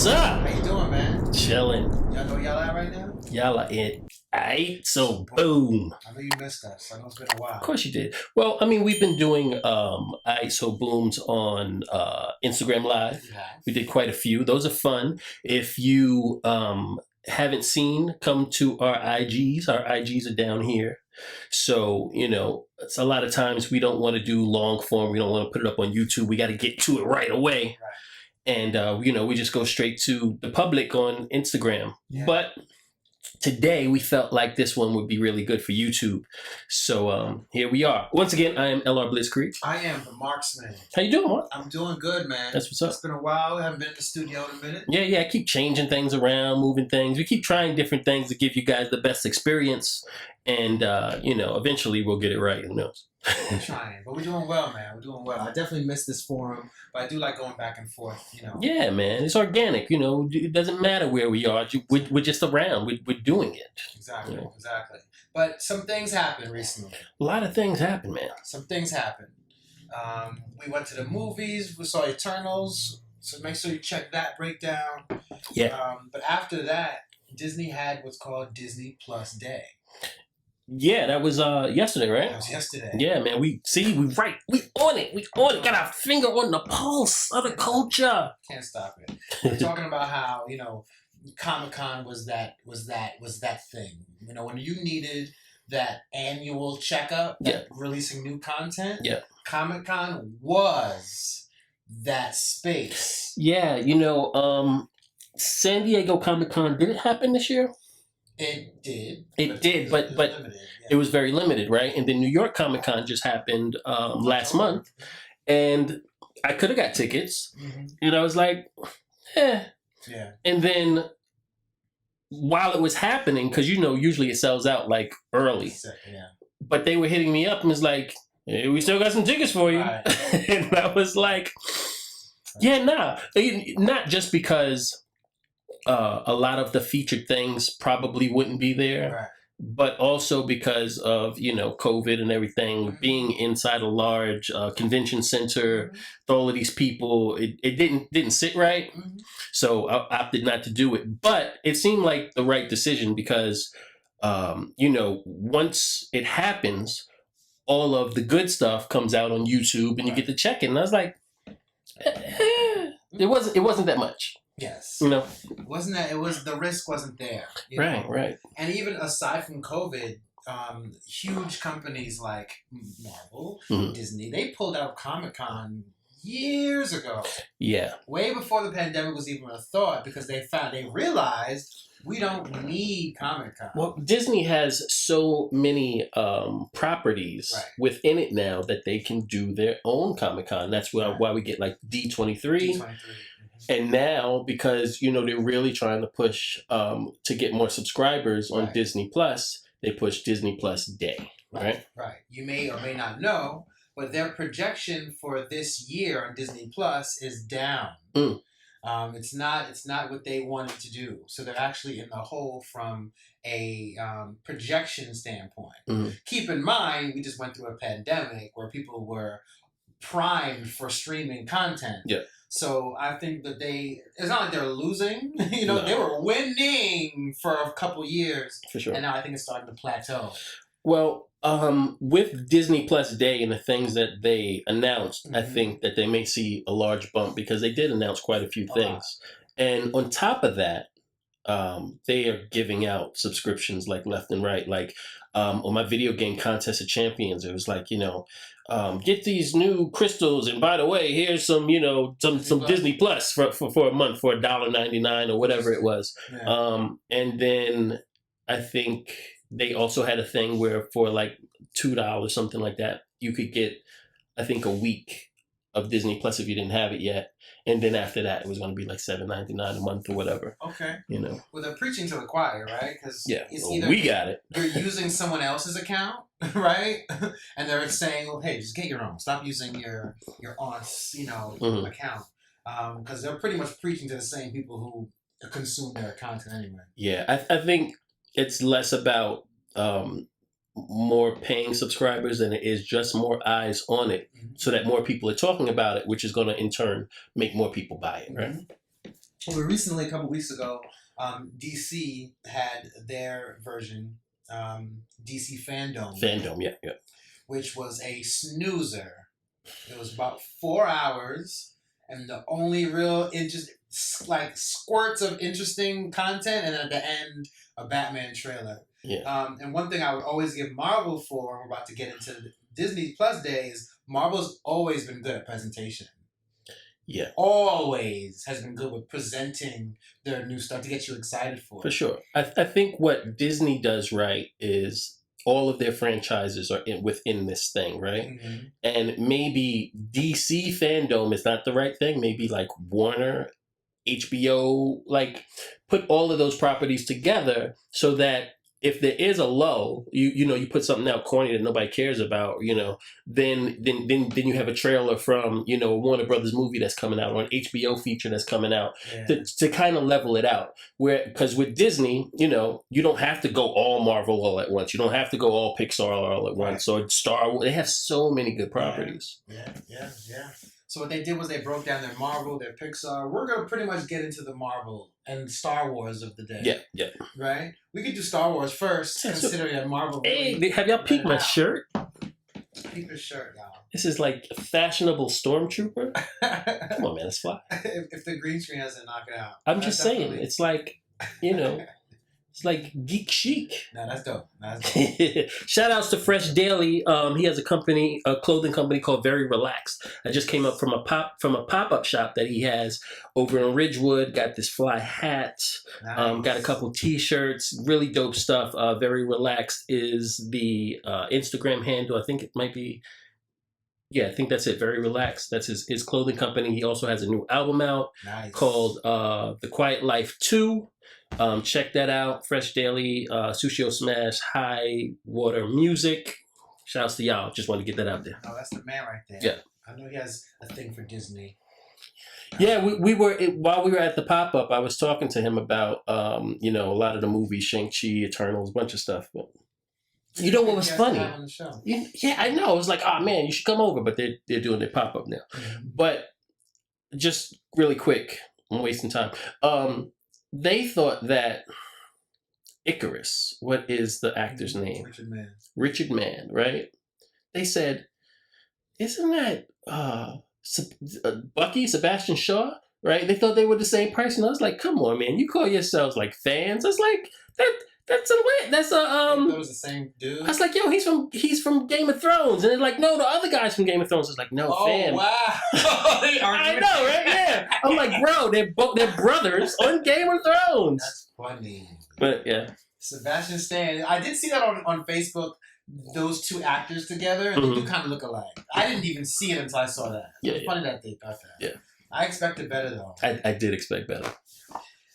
What's up? How you doing, man? Chilling. Y'all know y'all at right now? Y'all are it. Aight, so boom. I know you missed us. I know it's been a while. Of course you did. Well, I mean, we've been doing Aight, so booms on Instagram Live. Yeah. We did quite a few. Those are fun. If you haven't seen, come to our IGs. Our IGs are down here. So, it's a lot of times we don't want to do long form. We don't want to put it up on YouTube. We got to get to it right away. Right. And, we just go straight to the public on Instagram. Yeah. But today we felt like this one would be really good for YouTube. So here we are. Once again, I am LR Blitzkrieg. I am the marksman. How you doing, Mark? I'm doing good, man. That's what's up. It's been a while. I haven't been at the studio in a minute. Yeah, I keep changing things around, moving things. We keep trying different things to give you guys the best experience. And, eventually we'll get it right. Who knows? We're trying. But we're doing well, man. We're doing well. I definitely miss this forum, but I do like going back and forth, Yeah, man. It's organic. It doesn't matter where we are. We're just around. We're doing it. Exactly, exactly. But some things happened recently. A lot of things happen, man. Some things happened. We went to the movies. We saw Eternals. So make sure you check that breakdown. Yeah. But after that, Disney had what's called Disney Plus Day. Yeah, that was yesterday, right? That was yesterday. Yeah, man. We on it. Got our finger on the pulse of the culture. Can't stop it. We're talking about how Comic-Con was that thing. When you needed that annual checkup, releasing new content. Yeah. Comic-Con was that space. Yeah, San Diego Comic-Con, did it happen this year? It did. It did, but limited, it was very limited, right? And then New York Comic-Con just happened last month, and I could have got tickets, and I was like, Yeah. And then while it was happening, because usually it sells out like early, Yeah. but they were hitting me up and was like, "Hey, we still got some tickets for you," Right. and I was like, "Yeah, nah, not just because." A lot of the featured things probably wouldn't be there, Right. but also because of COVID and everything, being inside a large convention center, with all of these people, it didn't sit right. So I opted not to do it, but it seemed like the right decision because once it happens, all of the good stuff comes out on YouTube and you get to check it. And I was like, it wasn't that much. Yes. Wasn't that? It was the risk wasn't there. Right. And even aside from COVID, huge companies like Marvel, Disney, they pulled out Comic-Con years ago. Yeah. Way before the pandemic was even a thought, because they realized we don't need Comic-Con. Well, Disney has so many properties within it now that they can do their own Comic-Con. That's why we get like D23. And now, because, they're really trying to push to get more subscribers on Disney Plus, they push Disney Plus Day, right? Right. You may or may not know, but their projection for this year on Disney Plus is down. It's not what they wanted to do. So they're actually in the hole from a projection standpoint. Keep in mind, we just went through a pandemic where people were primed for streaming content. Yeah. So I think that it's not like they're losing. They were winning for a couple years. For sure. And now I think it's starting to plateau. Well, with Disney Plus Day and the things that they announced, I think that they may see a large bump because they did announce quite a few things. And on top of that, they are giving out subscriptions like left and right. Like on my video game Contest of Champions, it was like, get these new crystals, and by the way, here's some Disney Plus for a month for $1.99 or whatever it was. Yeah. And then I think they also had a thing where for like $2, something like that, you could get, I think, a week of Disney Plus if you didn't have it yet. And then after that, it was going to be like $7.99 a month or whatever. Okay. Well, they're preaching to the choir, right? Because we got it. You're using someone else's account, right? And they're saying, well, hey, just get your own. Stop using your aunt's, account. Because they're pretty much preaching to the same people who consume their content anyway. Yeah, I think it's less about more paying subscribers than it is just more eyes on it, so that more people are talking about it, which is going to in turn make more people buy it, right? Well, recently, a couple weeks ago, DC had their version, DC Fandom, Yeah. which was a snoozer. It was about 4 hours, and the only real like squirts of interesting content, and at the end, a Batman trailer. Yeah. And one thing I would always give Marvel for, we're about to get into the Disney Plus days, Marvel's always been good at presentation. Yeah. Always has been good with presenting their new stuff to get you excited for it. For sure. I think what Disney does right is all of their franchises are within this thing, right? Mm-hmm. And maybe DC Fandom is not the right thing. Maybe like Warner, HBO, like put all of those properties together so that if there is a lull, you put something out corny that nobody cares about, then you have a trailer from a Warner Brothers movie that's coming out or an HBO feature that's coming out to kind of level it out. Because with Disney, you don't have to go all Marvel all at once. You don't have to go all Pixar all at once. Or Star Wars. They have so many good properties. Yeah. So what they did was they broke down their Marvel, their Pixar. We're going to pretty much get into the Marvel and Star Wars of the day. Yeah. Right? We could do Star Wars first, considering that Marvel... Hey, have y'all peeked my shirt? Peep his shirt, y'all. This is like a fashionable stormtrooper. Come on, man, let's fly. If the green screen doesn't knock it out. I'm just saying, it's like, it's like geek chic. No, that's dope. Shout outs to Fresh Daily. He has a clothing company called Very Relaxed. I just came up from a pop-up shop that he has over in Ridgewood. Got this fly hat. Nice. Got a couple t-shirts. Really dope stuff. Very Relaxed is the Instagram handle. I think it might be. Yeah, I think that's it. Very Relaxed. That's his clothing company. He also has a new album out called The Quiet Life 2. Check that out. Fresh Daily, Sushio Smash, High Water Music. Shouts to y'all. Just want to get that out there. Oh, that's the man right there. Yeah. I know he has a thing for Disney. Yeah, we were while we were at the pop-up, I was talking to him about a lot of the movies, Shang-Chi, Eternals, a bunch of stuff. But what was funny? Yeah, I know. It was like, oh man, you should come over, but they're doing their pop-up now. Mm-hmm. But just really quick, I'm wasting time. They thought that Icarus, what is the actor's name? Richard Mann, right? They said, isn't that Bucky, Sebastian Shaw, right? They thought they were the same person. I was like, come on, man, you call yourselves like fans? I was like, that's a That was the same dude. I was like, yo, he's from Game of Thrones, and they're like, no, the other guy's from Game of Thrones. I was like, no, fam. Oh wow! I know, right? Yeah. I'm like, bro, they're brothers on Game of Thrones. That's funny. But yeah, Sebastian Stan. I did see that on Facebook. Those two actors together, and they do kind of look alike. I didn't even see it until I saw that. It's funny that they thought that. Yeah. I expected better though. I did expect better.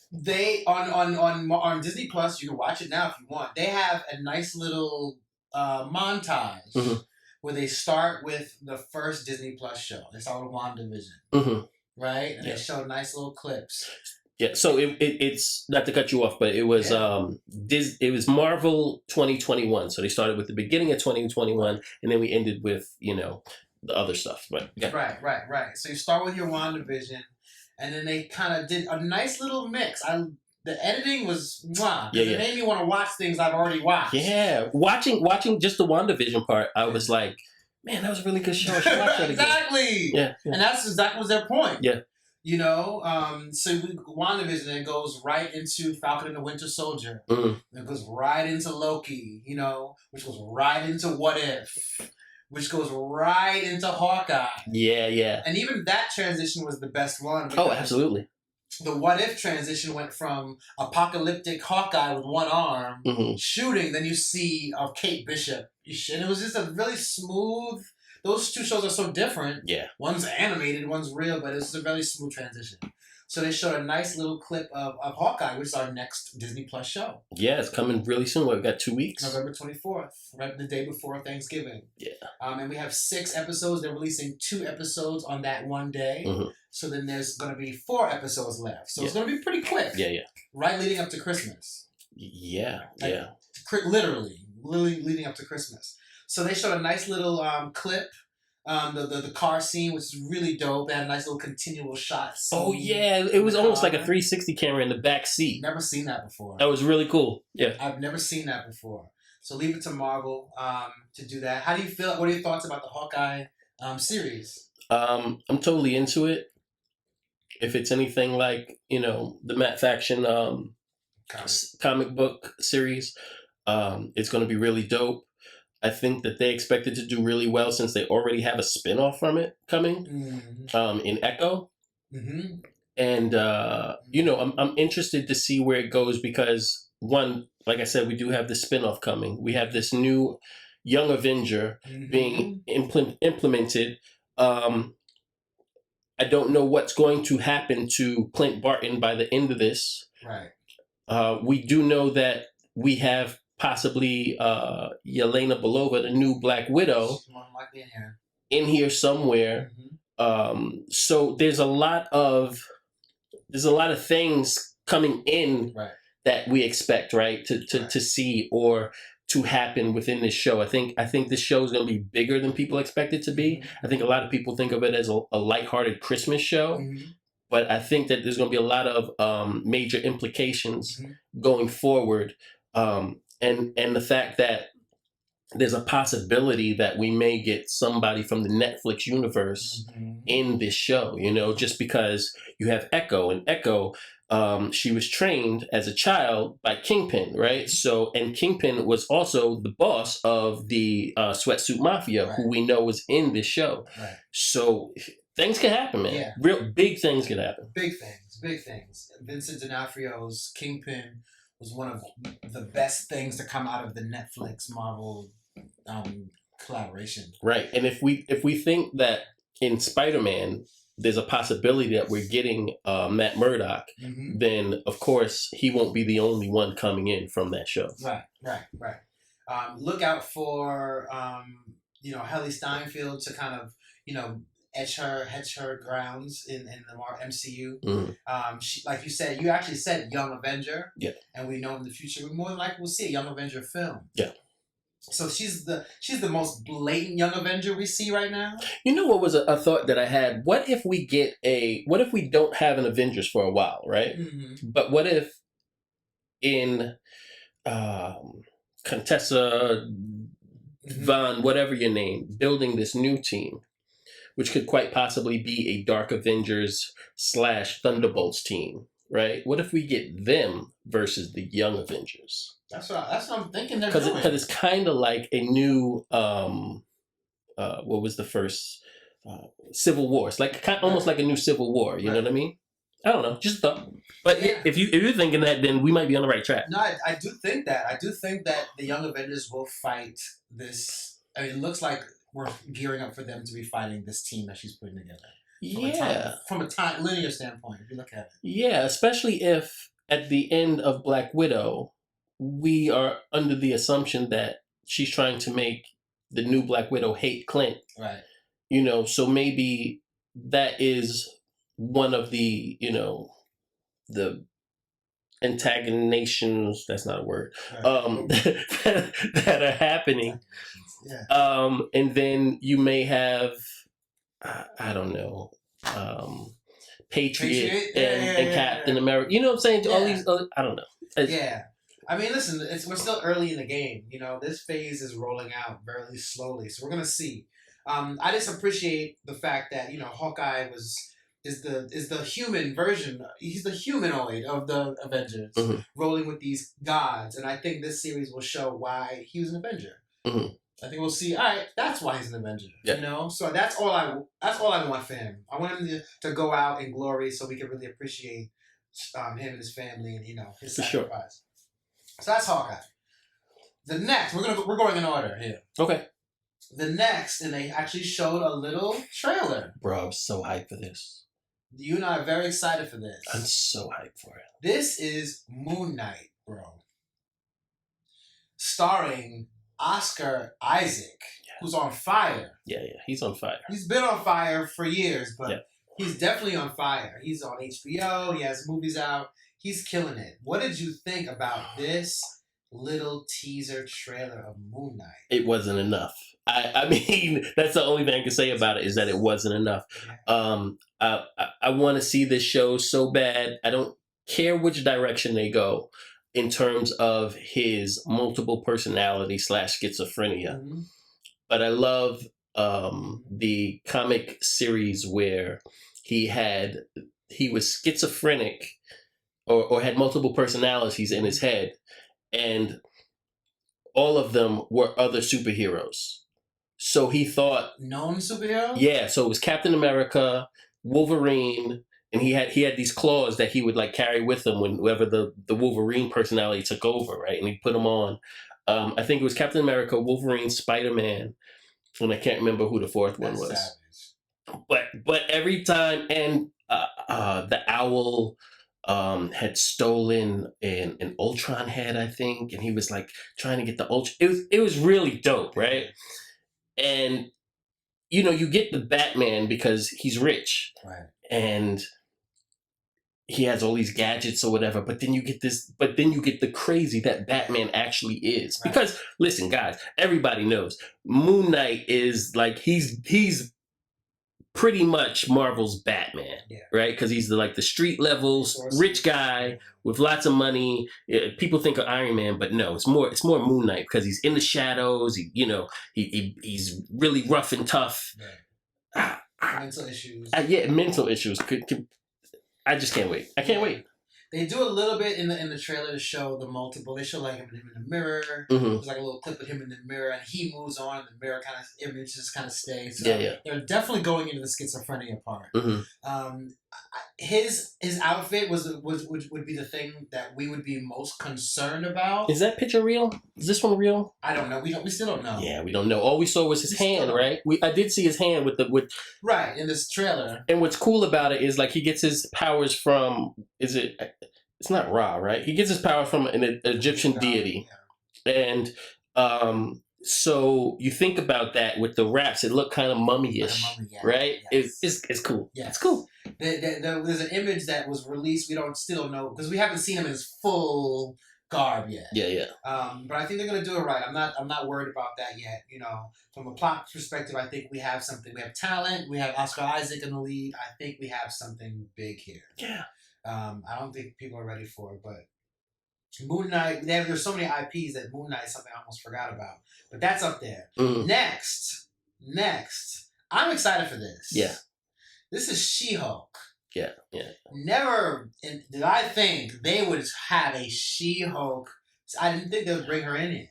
They on Disney Plus, you can watch it now if you want. They have a nice little montage where they start with the first Disney Plus show. They start with WandaVision, right? And they show nice little clips. Yeah, so it's not to cut you off, but it was it was Marvel 2021. So they started with the beginning of 2021, and then we ended with the other stuff. But right. So you start with your WandaVision. And then they kind of did a nice little mix. The editing was mwah. It made me want to watch things I've already watched. Yeah, watching just the WandaVision part, I was like, man, that was a really good show. I should watch that again. Exactly. Yeah. And that's exactly was their point. Yeah. So WandaVision, it goes right into Falcon and the Winter Soldier. It goes right into Loki, which goes right into What If. Which goes right into Hawkeye. Yeah. And even that transition was the best one. Oh, absolutely. The What If transition went from apocalyptic Hawkeye with one arm shooting, then you see Kate Bishop. And it was just a really smooth... Those two shows are so different. Yeah. One's animated, one's real, but it's a really smooth transition. So they showed a nice little clip of Hawkeye, which is our next Disney Plus show. Yeah, it's coming really soon. We've got 2 weeks. November 24th, right the day before Thanksgiving. Yeah. And we have 6 episodes. They're releasing 2 episodes on that one day. So then there's going to be 4 episodes left. So it's going to be pretty quick. Yeah. Right leading up to Christmas. Yeah. Literally leading up to Christmas. So they showed a nice little clip The car scene, which is really dope. They had a nice little continual shot scene. Oh yeah, it was almost like a 360 camera in the back seat. Never seen that before. That was really cool. Yeah, I've never seen that before. So leave it to Marvel to do that. How do you feel? What are your thoughts about the Hawkeye series? I'm totally into it. If it's anything like the Matt Faction comic book series, it's going to be really dope. I think that they expect it to do really well since they already have a spinoff from it coming in Echo. Mm-hmm. And I'm interested to see where it goes because one, like I said, we do have the spinoff coming. We have this new Young Avenger being implemented. I don't know what's going to happen to Clint Barton by the end of this. Right. We do know that we have possibly Yelena Belova, the new Black Widow, in here somewhere. So there's a lot of things coming in that we expect, right, to see or to happen within this show. I think this show is going to be bigger than people expect it to be. I think a lot of people think of it as a lighthearted Christmas show. But I think that there's going to be a lot of major implications going forward. And the fact that there's a possibility that we may get somebody from the Netflix universe in this show, just because you have Echo. And Echo, she was trained as a child by Kingpin, right? So, and Kingpin was also the boss of the Sweatsuit Mafia, who we know was in this show. So things can happen, man. Yeah. Real big things can happen. Big things. Vincent D'Onofrio's Kingpin was one of the best things to come out of the Netflix Marvel collaboration. Right. And if we think that in Spider-Man there's a possibility that we're getting Matt Murdock, then of course he won't be the only one coming in from that show. Right. Look out for Haley Steinfeld to kind of hedge her grounds in the MCU. She, like you said, you actually said Young Avenger. Yeah. And we know in the future we more than likely will see a Young Avenger film. Yeah. So she's the most blatant Young Avenger we see right now. You know what was a thought that I had? What if we don't have an Avengers for a while, right? But what if in Contessa Von, whatever your name, building this new team, which could quite possibly be a Dark Avengers / Thunderbolts team, right? What if we get them versus the Young Avengers? That's what I'm thinking they're doing. Because it's kind of like a new, what was the first Civil War? It's like almost like a new Civil War. You know what I mean? I don't know, just a thought. But if you're thinking that, then we might be on the right track. No, I do think that. I do think that the Young Avengers will fight this. I mean, it looks like we're gearing up for them to be fighting this team that she's putting together. From a time linear standpoint, if you look at it. Yeah, especially if at the end of Black Widow, we are under the assumption that she's trying to make the new Black Widow hate Clint. Right. So maybe that is one of the, the antagonizations, that's not a word, that are happening. Yeah. And then you may have, I don't know, Patriot and Captain America. You know what I'm saying? All these, I don't know. I mean, listen, we're still early in the game. This phase is rolling out very slowly, so we're gonna see. I just appreciate the fact that Hawkeye is the human version. He's the humanoid of the Avengers, rolling with these gods, and I think this series will show why he was an Avenger. I think we'll see. All right, that's why he's an Avenger. Yeah. So that's all I want for him. I want him to go out in glory, so we can really appreciate him and his family and his sacrifice. Sure. So that's Hawkeye. The next, we're going in order here. Okay. The next, and they actually showed a little trailer. Bro, I'm so hyped for this. You and I are very excited for this. I'm so hyped for it. This is Moon Knight, bro. Starring Oscar Isaac, who's on fire. Yeah, he's on fire. He's been on fire for years, but he's definitely on fire. He's on HBO. He has movies out. He's killing it. What did you think about this little teaser trailer of Moon Knight. It wasn't enough. I mean, that's the only thing I can say about it is that it wasn't enough. Yeah. I want to see this show so bad. I don't care which direction they go in terms of his multiple personality / schizophrenia. Mm-hmm. But I love the comic series where he was schizophrenic or had multiple personalities in his head, and all of them were other superheroes. So he thought known superhero. Yeah, so it was Captain America, Wolverine, and he had these claws that he would like carry with him whenever the Wolverine personality took over, right? And he put them on. I think it was Captain America, Wolverine, Spider-Man, and I can't remember who the fourth one was. Savage. But every time, and the owl had stolen an Ultron head, I think, and he was like trying to get the Ultron. It was really dope, right? And you get the Batman because he's rich, right? And he has all these gadgets or whatever. But then you get the crazy that Batman actually is. Right. Because listen, guys, everybody knows Moon Knight is like he's pretty much Marvel's Batman, right? Because he's the street levels rich guy with lots of money. People think of Iron Man, but no, it's more Moon Knight because he's in the shadows. He's really rough and tough. Right. Mental issues. Mental issues. I just can't wait. I can't wait. They do a little bit in the trailer to show the multiple. They show like him in the mirror. Mm-hmm. There's like a little clip of him in the mirror, and he moves on. And the mirror kind of image just kind of stays. So they're definitely going into the schizophrenia part. Mm-hmm. His outfit would be the thing that we would be most concerned about. Is that picture real? Is this one real? I don't know. We still don't know. Yeah, we don't know. All we saw was his hand, right? I did see his hand with right in this trailer. And what's cool about it is like he gets his powers from it's not Ra, right? He gets his power from an Egyptian deity, and so you think about that with the wraps, it looked kind of mummy-ish, right? Yes. It's cool. Yeah, it's cool. There's an image that was released. We still don't know because we haven't seen him in his full garb yet. Yeah. But I think they're gonna do it right. I'm not worried about that yet. From a plot perspective, I think we have something. We have talent. We have Oscar Isaac in the lead. I think we have something big here. Yeah. I don't think people are ready for it, but Moon Knight. There's so many IPs that Moon Knight is something I almost forgot about, but that's up there. Mm. Next, I'm excited for this. Yeah. This is She-Hulk. Yeah. Never did I think they would have a She-Hulk. I didn't think they would bring her in it,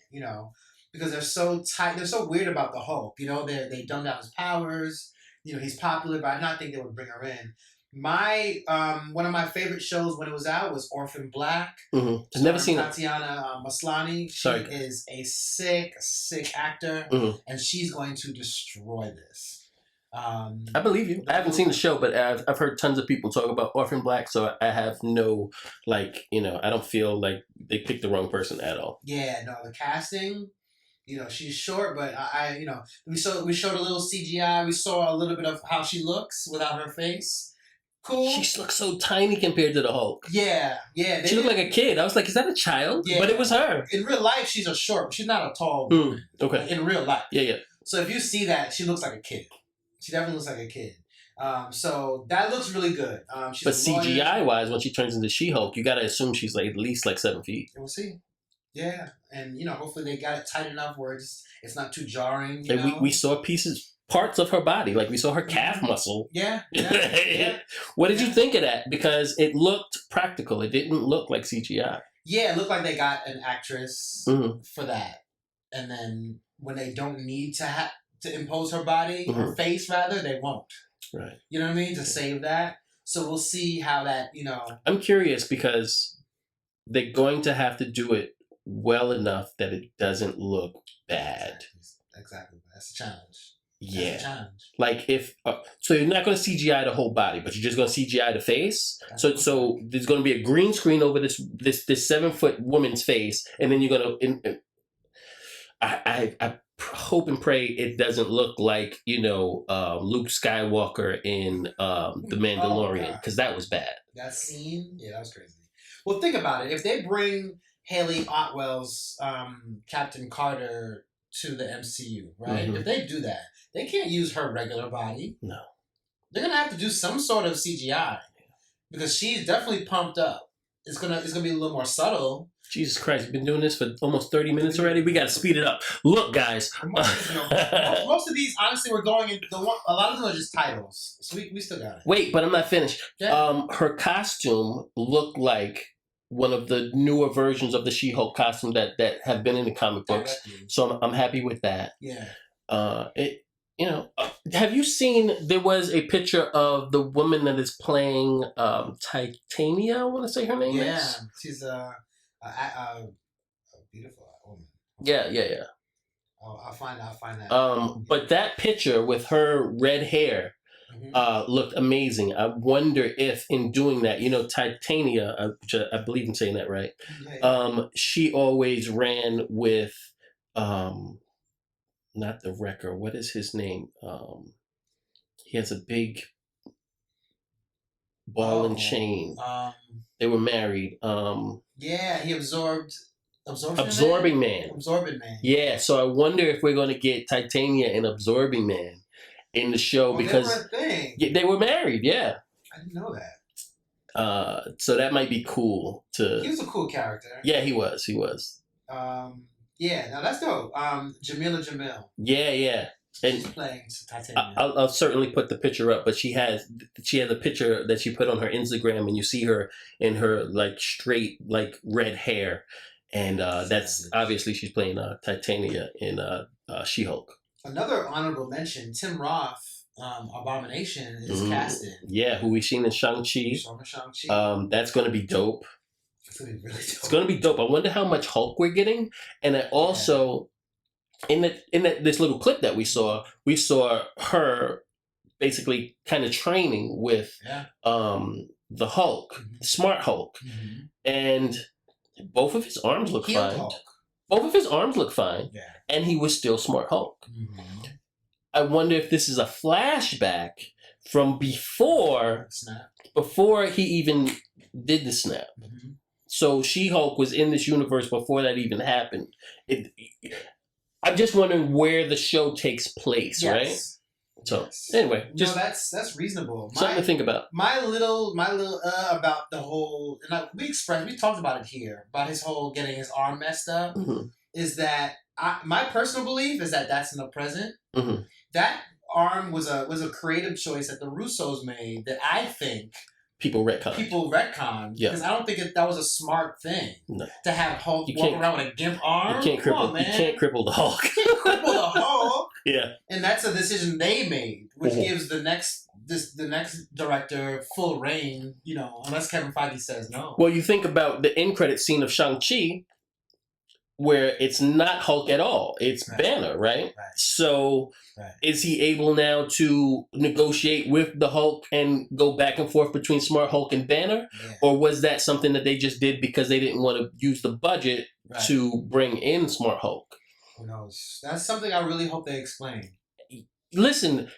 because they're so tight. They're so weird about the Hulk. They dumb down his powers. He's popular, but I did not think they would bring her in. My one of my favorite shows when it was out was Orphan Black. Mm-hmm. I've never seen Tatiana Maslany. She is a sick actor, and she's going to destroy this. I believe you. I haven't seen the show, but I've heard tons of people talk about Orphan Black, so I have no I don't feel like they picked the wrong person at all. Yeah, no, the casting. She's short, but we showed a little CGI. We saw a little bit of how she looks without her face. Cool. She looks so tiny compared to the Hulk. Yeah. She looked like a kid. I was like, is that a child? Yeah. But it was her. In real life, she's a short. She's not a tall woman. Okay. In real life. Yeah. So if you see that, she looks like a kid. She definitely looks like a kid. So that looks really good. But CGI-wise, when she turns into She-Hulk, you got to assume she's at least 7 feet. We'll see. Yeah. And, hopefully they got it tight enough where it's not too jarring. And we saw parts of her body. Like we saw her calf muscle. Yeah. What did you think of that? Because it looked practical. It didn't look like CGI. Yeah, it looked like they got an actress for that. And then when they don't need to impose her body, her face rather, they won't. Right. You know what I mean? To save that. So we'll see how that, I'm curious because they're going to have to do it well enough that it doesn't look bad. Exactly. That's a challenge. Yeah. Like so you're not going to CGI the whole body, but you're just going to CGI the face. So there's going to be a green screen over this 7-foot woman's face, and then you're going to. I hope and pray it doesn't look like Luke Skywalker in The Mandalorian, because that was bad. That scene, that was crazy. Well, think about it. If they bring Haley Otwell's Captain Carter to the MCU, right? Mm-hmm. If they do that, they can't use her regular body. No. They're gonna have to do some sort of CGI because she's definitely pumped up. It's gonna be a little more subtle. Jesus Christ, we've been doing this for almost 30 minutes already. We got to speed it up. Look, guys. Most of these, honestly, we're going in. A lot of them are just titles, so we still got it. Wait, but I'm not finished. Yeah. Her costume looked like one of the newer versions of the She-Hulk costume that have been in the comic books. So I'm happy with that. Yeah. Have you seen? There was a picture of the woman that is playing Titania. I want to say her name is. Yeah, she's a beautiful woman. Yeah. Oh, I'll find that. But that picture with her red hair looked amazing. I wonder if in doing that, Titania, which I believe in saying that right, she always ran with, not the Wrecker. What is his name? He has a big ball and chain. They were married. Yeah, he absorbing Man. Absorbing Man. Yeah, so I wonder if we're going to get Titania and Absorbing Man in the show because they were a thing. Yeah, they were married. Yeah, I didn't know that. So that might be cool to. He was a cool character. Yeah, he was. Yeah, now that's dope. Jamila Jamelle. Yeah. And she's playing Titania. I'll certainly put the picture up, but she has a picture that she put on her Instagram, and you see her in her like straight like red hair, and that's obviously she's playing Titania in She-Hulk. Another honorable mention: Tim Roth, Abomination is casted. Yeah, who we've seen in Shang-Chi. That's going to be dope. It's going to be really dope. It's going to be dope. I wonder how much Hulk we're getting, and I also. In this little clip that we saw her basically kind of training with the Hulk, Smart Hulk, and both of his arms look fine. Hulk. Both of his arms look fine, and he was still Smart Hulk. I wonder if this is a flashback from before he even did the snap. So She-Hulk was in this universe before that even happened. I'm just wondering where the show takes place, right? So anyway, just that's reasonable. Something to think about. My little about the whole, and we talked about it here about his whole getting his arm messed up. Is that my personal belief is that that's in the present. That arm was a creative choice that the Russos made that I think. People retcon. Yeah. Because I don't think that was a smart thing. No. To have Hulk walk around with a gimp arm. You can't cripple the Hulk. You can't cripple the Hulk. Yeah. And that's a decision they made, which gives the next director full reign, unless Kevin Feige says no. Well, you think about the end credit scene of Shang-Chi, where it's not Hulk at all. It's Banner, right? So is he able now to negotiate with the Hulk and go back and forth between Smart Hulk and Banner? Yeah. Or was that something that they just did because they didn't want to use the budget to bring in Smart Hulk? Who knows? That's something I really hope they explain. Listen,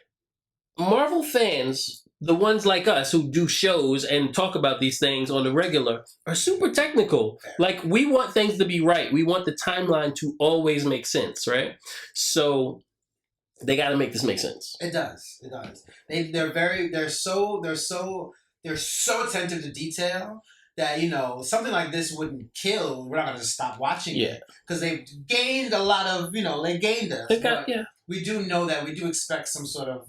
Marvel fans, the ones like us who do shows and talk about these things on the regular, are super technical. Like, we want things to be right. We want the timeline to always make sense, right? So they got to make this make sense. It does. They're so attentive to detail that something like this wouldn't kill. We're not going to stop watching it because they've gained a lot of they gained us. We do know that we do expect some sort of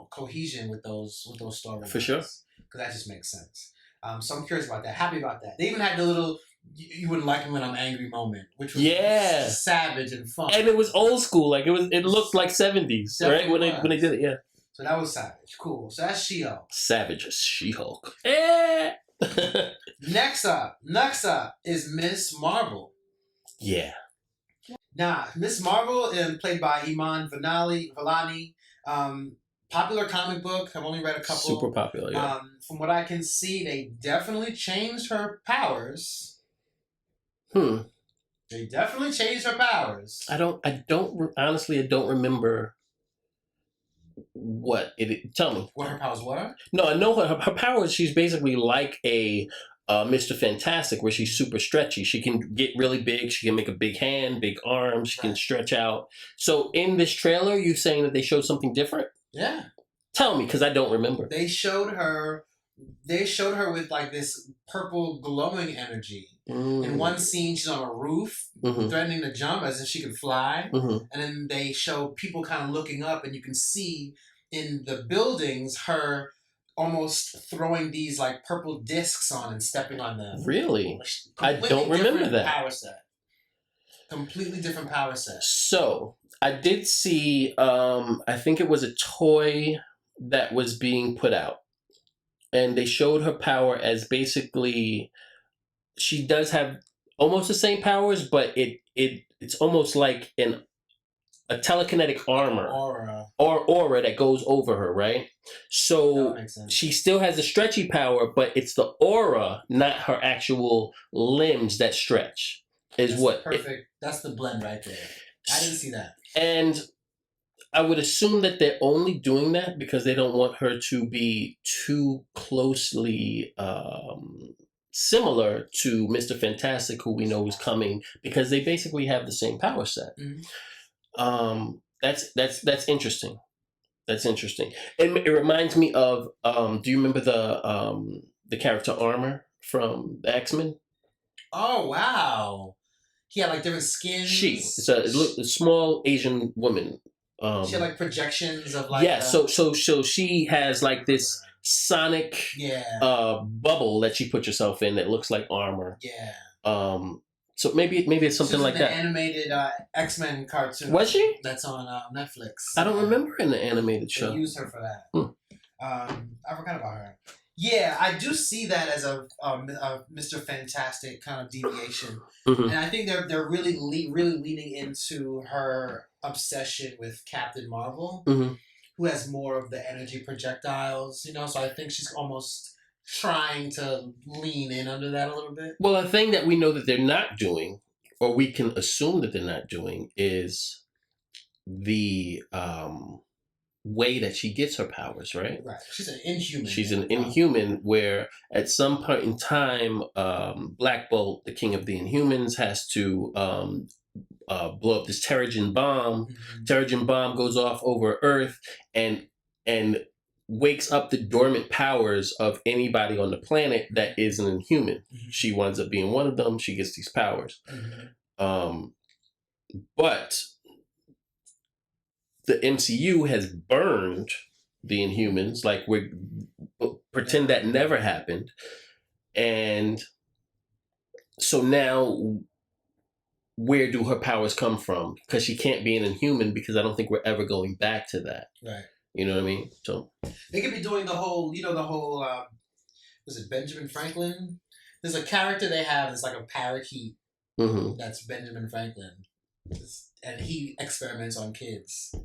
cohesion with those stories for sure, because that just makes sense. So I'm curious about that. Happy about that. They even had the little "you wouldn't like me when I'm angry" moment, which was savage and fun, and it was old school. Like it looked like 70s, right? When they did it, yeah. So that was savage. Cool. So that's She-Hulk. Savage She-Hulk. Next up is Miss Marvel. Yeah. Now, Miss Marvel, played by Iman Vellani, popular comic book. I've only read a couple. Super popular, yeah. From what I can see, they definitely changed her powers. They definitely changed her powers. I don't remember what it. Tell me what her powers were. No, I know her powers. She's basically like a Mr. Fantastic, where she's super stretchy. She can get really big. She can make a big hand, big arms. She can stretch out. So in this trailer, you saying that they showed something different? Yeah. Tell me, because I don't remember. They showed her with like this purple glowing energy. In one scene, she's on a roof, threatening to jump as if she could fly. And then they show people kind of looking up, and you can see in the buildings her almost throwing these like purple discs on and stepping on them. Really? I don't remember that. Power set. Completely different power set. So I did see, I think it was a toy that was being put out. And they showed her power as basically, she does have almost the same powers, but it's almost like a telekinetic armor or aura that goes over her, right? So she still has the stretchy power, but it's the aura, not her actual limbs that stretch. That's perfect. That's the blend right there. I didn't see that. And I would assume that they're only doing that because they don't want her to be too closely similar to Mr. Fantastic, who we know is coming, because they basically have the same power set. That's interesting. That's interesting. It reminds me of do you remember the character Armor from the X-Men? Oh wow. He had like different skins. It's a small Asian woman. She had like projections of like so she has like this sonic bubble that she put herself in that looks like armor. So maybe it's something like that. Animated X-Men cartoon. Was she? That's on Netflix. I don't remember in the animated show. They use her for that. I forgot about her. Yeah, I do see that as a Mr. Fantastic kind of deviation, and I think they're really leaning into her obsession with Captain Marvel, who has more of the energy projectiles. You know, so I think she's almost trying to lean in under that a little bit. Well, a thing that we know that they're not doing, or we can assume that they're not doing, is the way that she gets her powers, right? Right. She's an Inhuman. She's an Inhuman where at some point in time, Black Bolt, the king of the Inhumans, has to blow up this Terrigen bomb. Terrigen bomb goes off over Earth and wakes up the dormant powers of anybody on the planet that is an Inhuman. She winds up being one of them. She gets these powers. But the MCU has burned the Inhumans, like we pretend that never happened. And so now where do her powers come from? Because she can't be an Inhuman, because I don't think we're ever going back to that. Right. You know what I mean? So they could be doing the whole was it Benjamin Franklin? There's a character they have that's like a parakeet. That's Benjamin Franklin. And he experiments on kids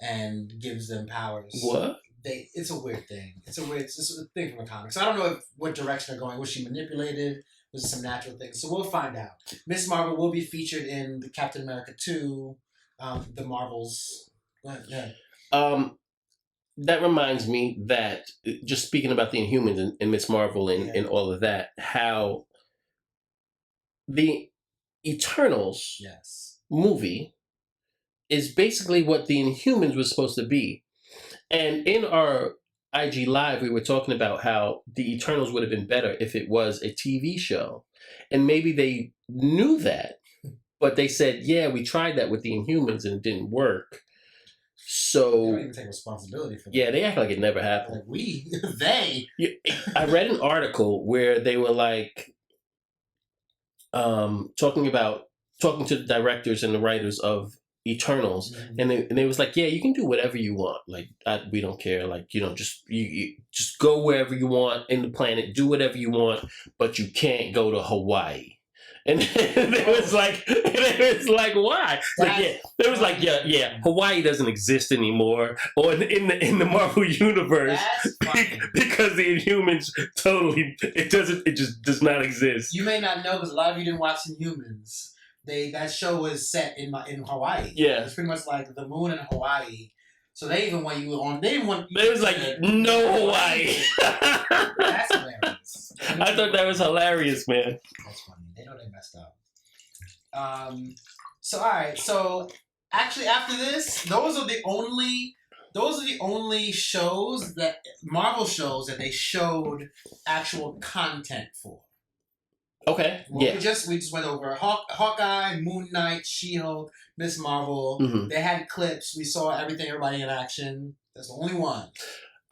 and gives them powers. What? It's a weird thing. It's a thing from the comics. So I don't know what direction they're going. Was she manipulated? Was it some natural things? So we'll find out. Miss Marvel will be featured in the Captain America 2, the Marvels. Yeah. That reminds me that, just speaking about the Inhumans and Miss Marvel and all of that, how the Eternals movie is basically what the Inhumans was supposed to be. And in our IG Live, we were talking about how the Eternals would have been better if it was a TV show. And maybe they knew that, but they said, yeah, we tried that with the Inhumans and it didn't work. So they don't even take responsibility for that. Yeah, they act like it never happened. They. I read an article where they were like talking to the directors and the writers of Eternals, and they was like, yeah, you can do whatever you want. Like we don't care. Like you just go wherever you want in the planet, do whatever you want, but you can't go to Hawaii. And it was like, why? It was like, Hawaii doesn't exist anymore, or in the Marvel universe, because the Inhumans it just does not exist. You may not know because a lot of you didn't watch Inhumans. That show was set in Hawaii. Yeah, it's pretty much like the moon in Hawaii. So they even want you on. They didn't want. It was like no Hawaii. That's hilarious. I thought that was hilarious, man. That's funny. They know they messed up. So all right. So actually, after this, those are the only shows that Marvel shows that they showed actual content for. Okay. Well, yeah. we just went over Hawkeye, Moon Knight, She-Hulk, Miss Marvel. Mm-hmm. They had clips. We saw everything, everybody in action. That's the only one.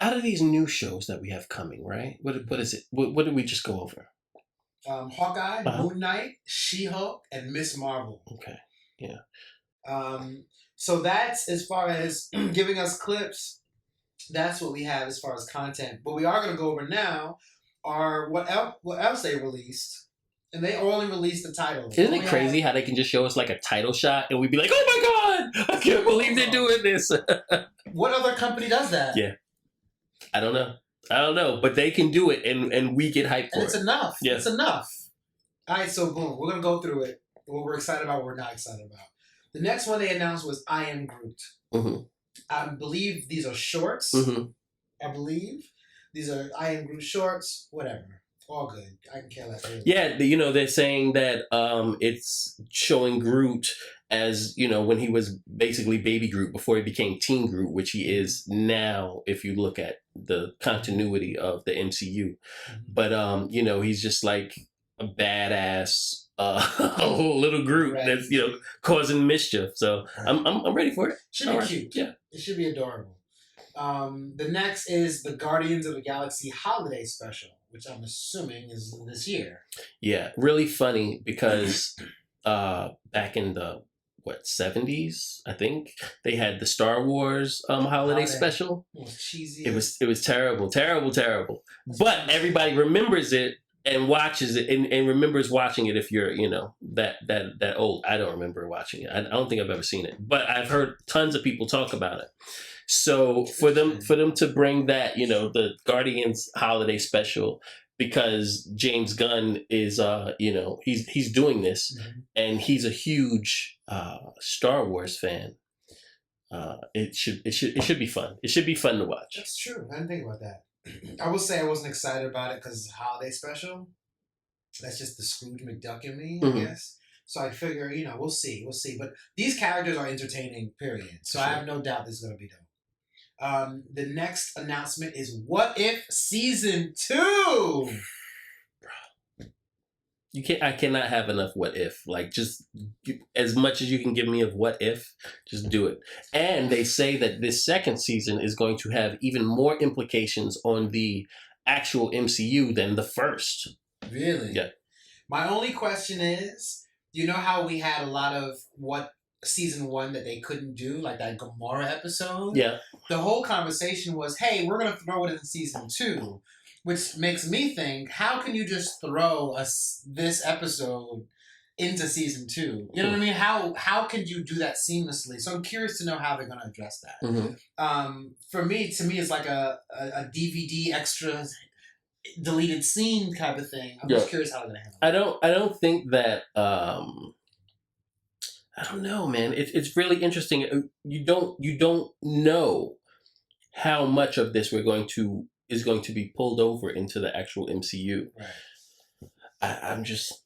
Out of these new shows that we have coming, right? What is it? What did we just go over? Hawkeye, Moon Knight, She-Hulk, and Miss Marvel. Okay. Yeah. So that's as far as giving us clips. That's what we have as far as content. But we are going to go over now are what else they released. And they only released the title. Isn't it crazy how they can just show us like a title shot and we'd be like, oh my God, I can't believe they're doing this. What other company does that? Yeah. I don't know. But they can do it and we get hyped for it. It's enough. Yeah. It's enough. All right, so boom. We're going to go through it. What we're excited about, what we're not excited about. The next one they announced was I Am Groot. Mm-hmm. I believe these are shorts. Mm-hmm. I believe. These are I Am Groot shorts. Whatever. All good. I can care less. Really. Yeah, they're saying that it's showing Groot as, when he was basically baby Groot before he became Teen Groot, which he is now if you look at the continuity of the MCU. Mm-hmm. But, he's just like a badass little Groot that's, causing mischief. So I'm ready for it. Should be cute. Yeah. It should be adorable. The next is the Guardians of the Galaxy Holiday Special, which I'm assuming is this year. Yeah, really funny because back in the 70s, I think they had the Star Wars holiday special. It was cheesy. It was terrible. But everybody remembers it and watches it and remembers watching it if you're that old. I don't remember watching it. I don't think I've ever seen it, but I've heard tons of people talk about it. So for them to bring that, the Guardians holiday special, because James Gunn is he's doing this, mm-hmm. and he's a huge Star Wars fan. It should be fun. It should be fun to watch. That's true. I didn't think about that. I will say I wasn't excited about it because it's a holiday special. That's just the Scrooge McDuck in me, I guess. So I figure, we'll see. But these characters are entertaining, period. So sure. I have no doubt this is going to be dope. The next announcement is What If Season 2. I cannot have enough what if. Like, just as much as you can give me of what if, just do it. And they say that this second season is going to have even more implications on the actual MCU than the first. Really? Yeah. My only question is, you know how we had a lot of season 1 that they couldn't do, like that Gamora episode? Yeah. The whole conversation was, hey, we're going to throw it in season 2. Which makes me think, how can you just throw this episode into season 2? You know what I mean? How can you do that seamlessly? So I'm curious to know how they're going to address that. Mm-hmm. To me, it's like a DVD extra deleted scene kind of thing. I'm just curious how they're going to handle it. I don't think that. I don't know, man. It's really interesting. You don't know how much of this is going to be pulled over into the actual MCU. Right.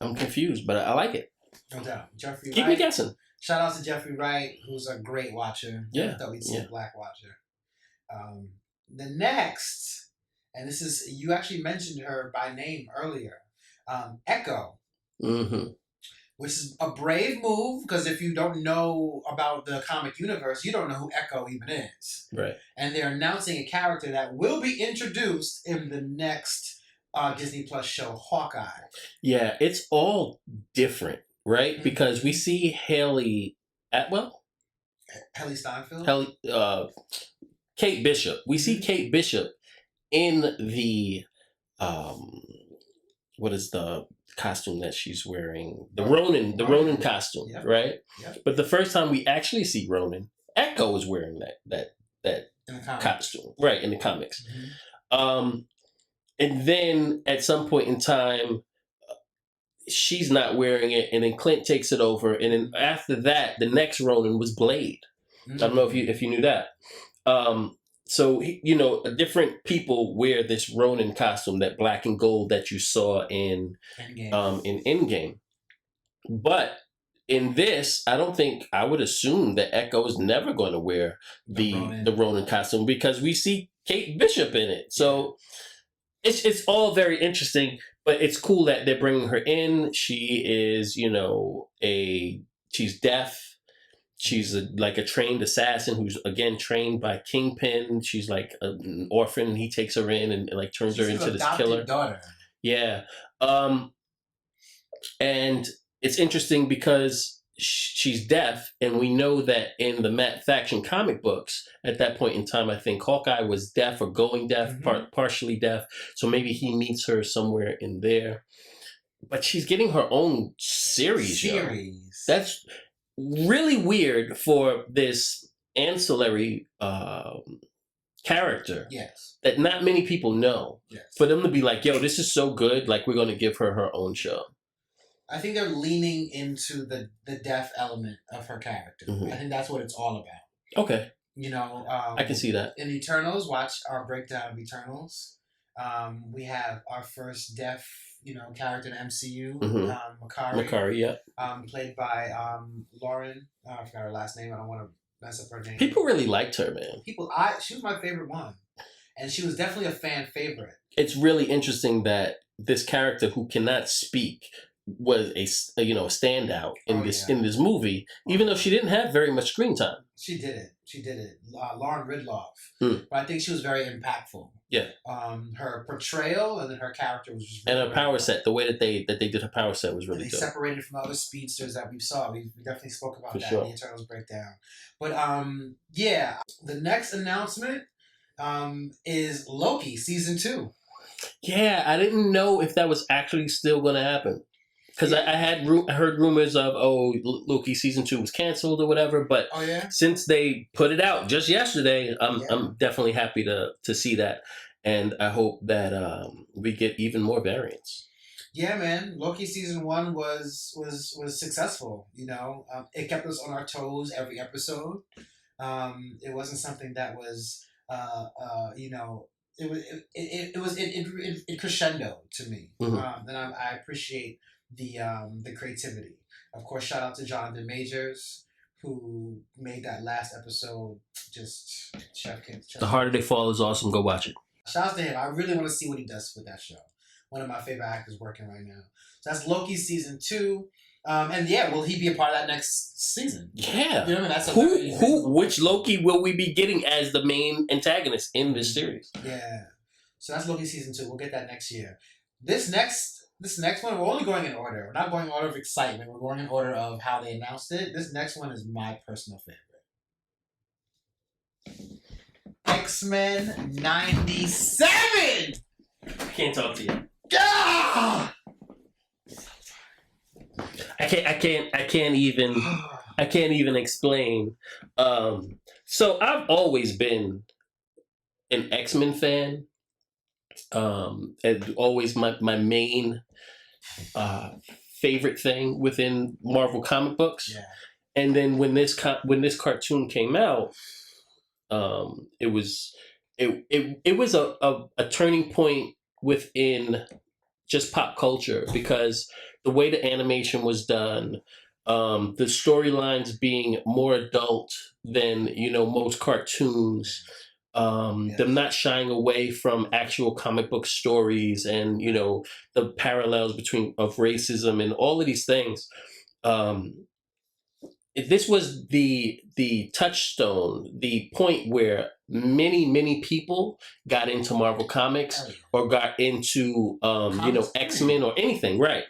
I'm confused, but I like it. No doubt. Jeffrey Keep Wright. me guessing. Shout out to Jeffrey Wright, who's a great watcher. Yeah. I thought we'd see a Black watcher. The next, and this is, you actually mentioned her by name earlier, Echo. Mm-hmm. Which is a brave move, because if you don't know about the comic universe, you don't know who Echo even is. Right. And they're announcing a character that will be introduced in the next Disney Plus show, Hawkeye. Yeah, it's all different, right? Mm-hmm. Because we see Haley Steinfeld? Kate Bishop. We see Kate Bishop in the what is the costume that she's wearing? The Ronin costume, right? Yep. But the first time we actually see Ronin, Echo is wearing that costume, right, in the comics. Mm-hmm. And then at some point in time, she's not wearing it, and then Clint takes it over, and then after that, the next Ronin was Blade. Mm-hmm. I don't know if you knew that. So different people wear this Ronin costume, that black and gold that you saw in Endgame. But in this, I don't think, I would assume that Echo is never going to wear the Ronin costume, because we see Kate Bishop in it. So it's all very interesting, but it's cool that they're bringing her in. She is, she's deaf. She's like a trained assassin who's, again, trained by Kingpin. She's like an orphan. He takes her in and like turns her into this killer. Daughter. Yeah. And it's interesting because she's deaf, and we know that in the Matt Faction comic books, at that point in time, I think Hawkeye was deaf or going deaf, partially deaf. So maybe he meets her somewhere in there. But she's getting her own series. That's really weird for this ancillary character. Yes. That not many people know. Yes. For them to be like, yo, this is so good, like, we're going to give her her own show. I think they're leaning into the deaf element of her character. I think that's what it's all about. Okay. I can see that. In Eternals, watch our breakdown of Eternals. We have our first deaf, character in the MCU, Makari, yeah. Played by Lauren. I forgot her last name. I don't want to mess up her name. People really liked her, man. She was my favorite one, and she was definitely a fan favorite. It's really interesting that this character who cannot speak was a standout in this movie, even though she didn't have very much screen time. She did it. Lauren Ridloff. But I think she was very impactful. Yeah. Her portrayal and then her character was just really, and her power set, the way that they did her power set was really good. They separated from other speedsters that we saw. We definitely spoke about that in the Eternals breakdown. But the next announcement is Loki Season 2. Yeah, I didn't know if that was actually still going to happen. Because I had heard rumors of, Loki Season 2 was canceled or whatever, but since they put it out just yesterday, I'm definitely happy to see that, and I hope that we get even more variants. Yeah, man. Loki Season 1 was successful, It kept us on our toes every episode. It wasn't something that was, it crescendo to me. And I appreciate the creativity. Of course, shout out to Jonathan Majors, who made that last episode just chef kiss. The Harder They Fall is awesome. Go watch it. Shout out to him. I really want to see what he does with that show. One of my favorite actors working right now. So that's Loki Season 2. Will he be a part of that next season? Yeah. That's which Loki will we be getting as the main antagonist in this series? Yeah. So that's Loki Season 2. We'll get that next year. This next one, we're only going in order. We're not going in order of excitement. We're going in order of how they announced it. This next one is my personal favorite. X-Men 97! I can't talk to you. Ah! I can't even explain. So I've always been an X-Men fan. And always my main favorite thing within Marvel comic books. Yeah. And then when this cartoon came out, it was a turning point within just pop culture, because the way the animation was done, the storylines being more adult than most cartoons. Them not shying away from actual comic book stories, and the parallels of racism and all of these things. This was the touchstone, the point where many people got into Marvel Comics or got into X-Men or anything, right?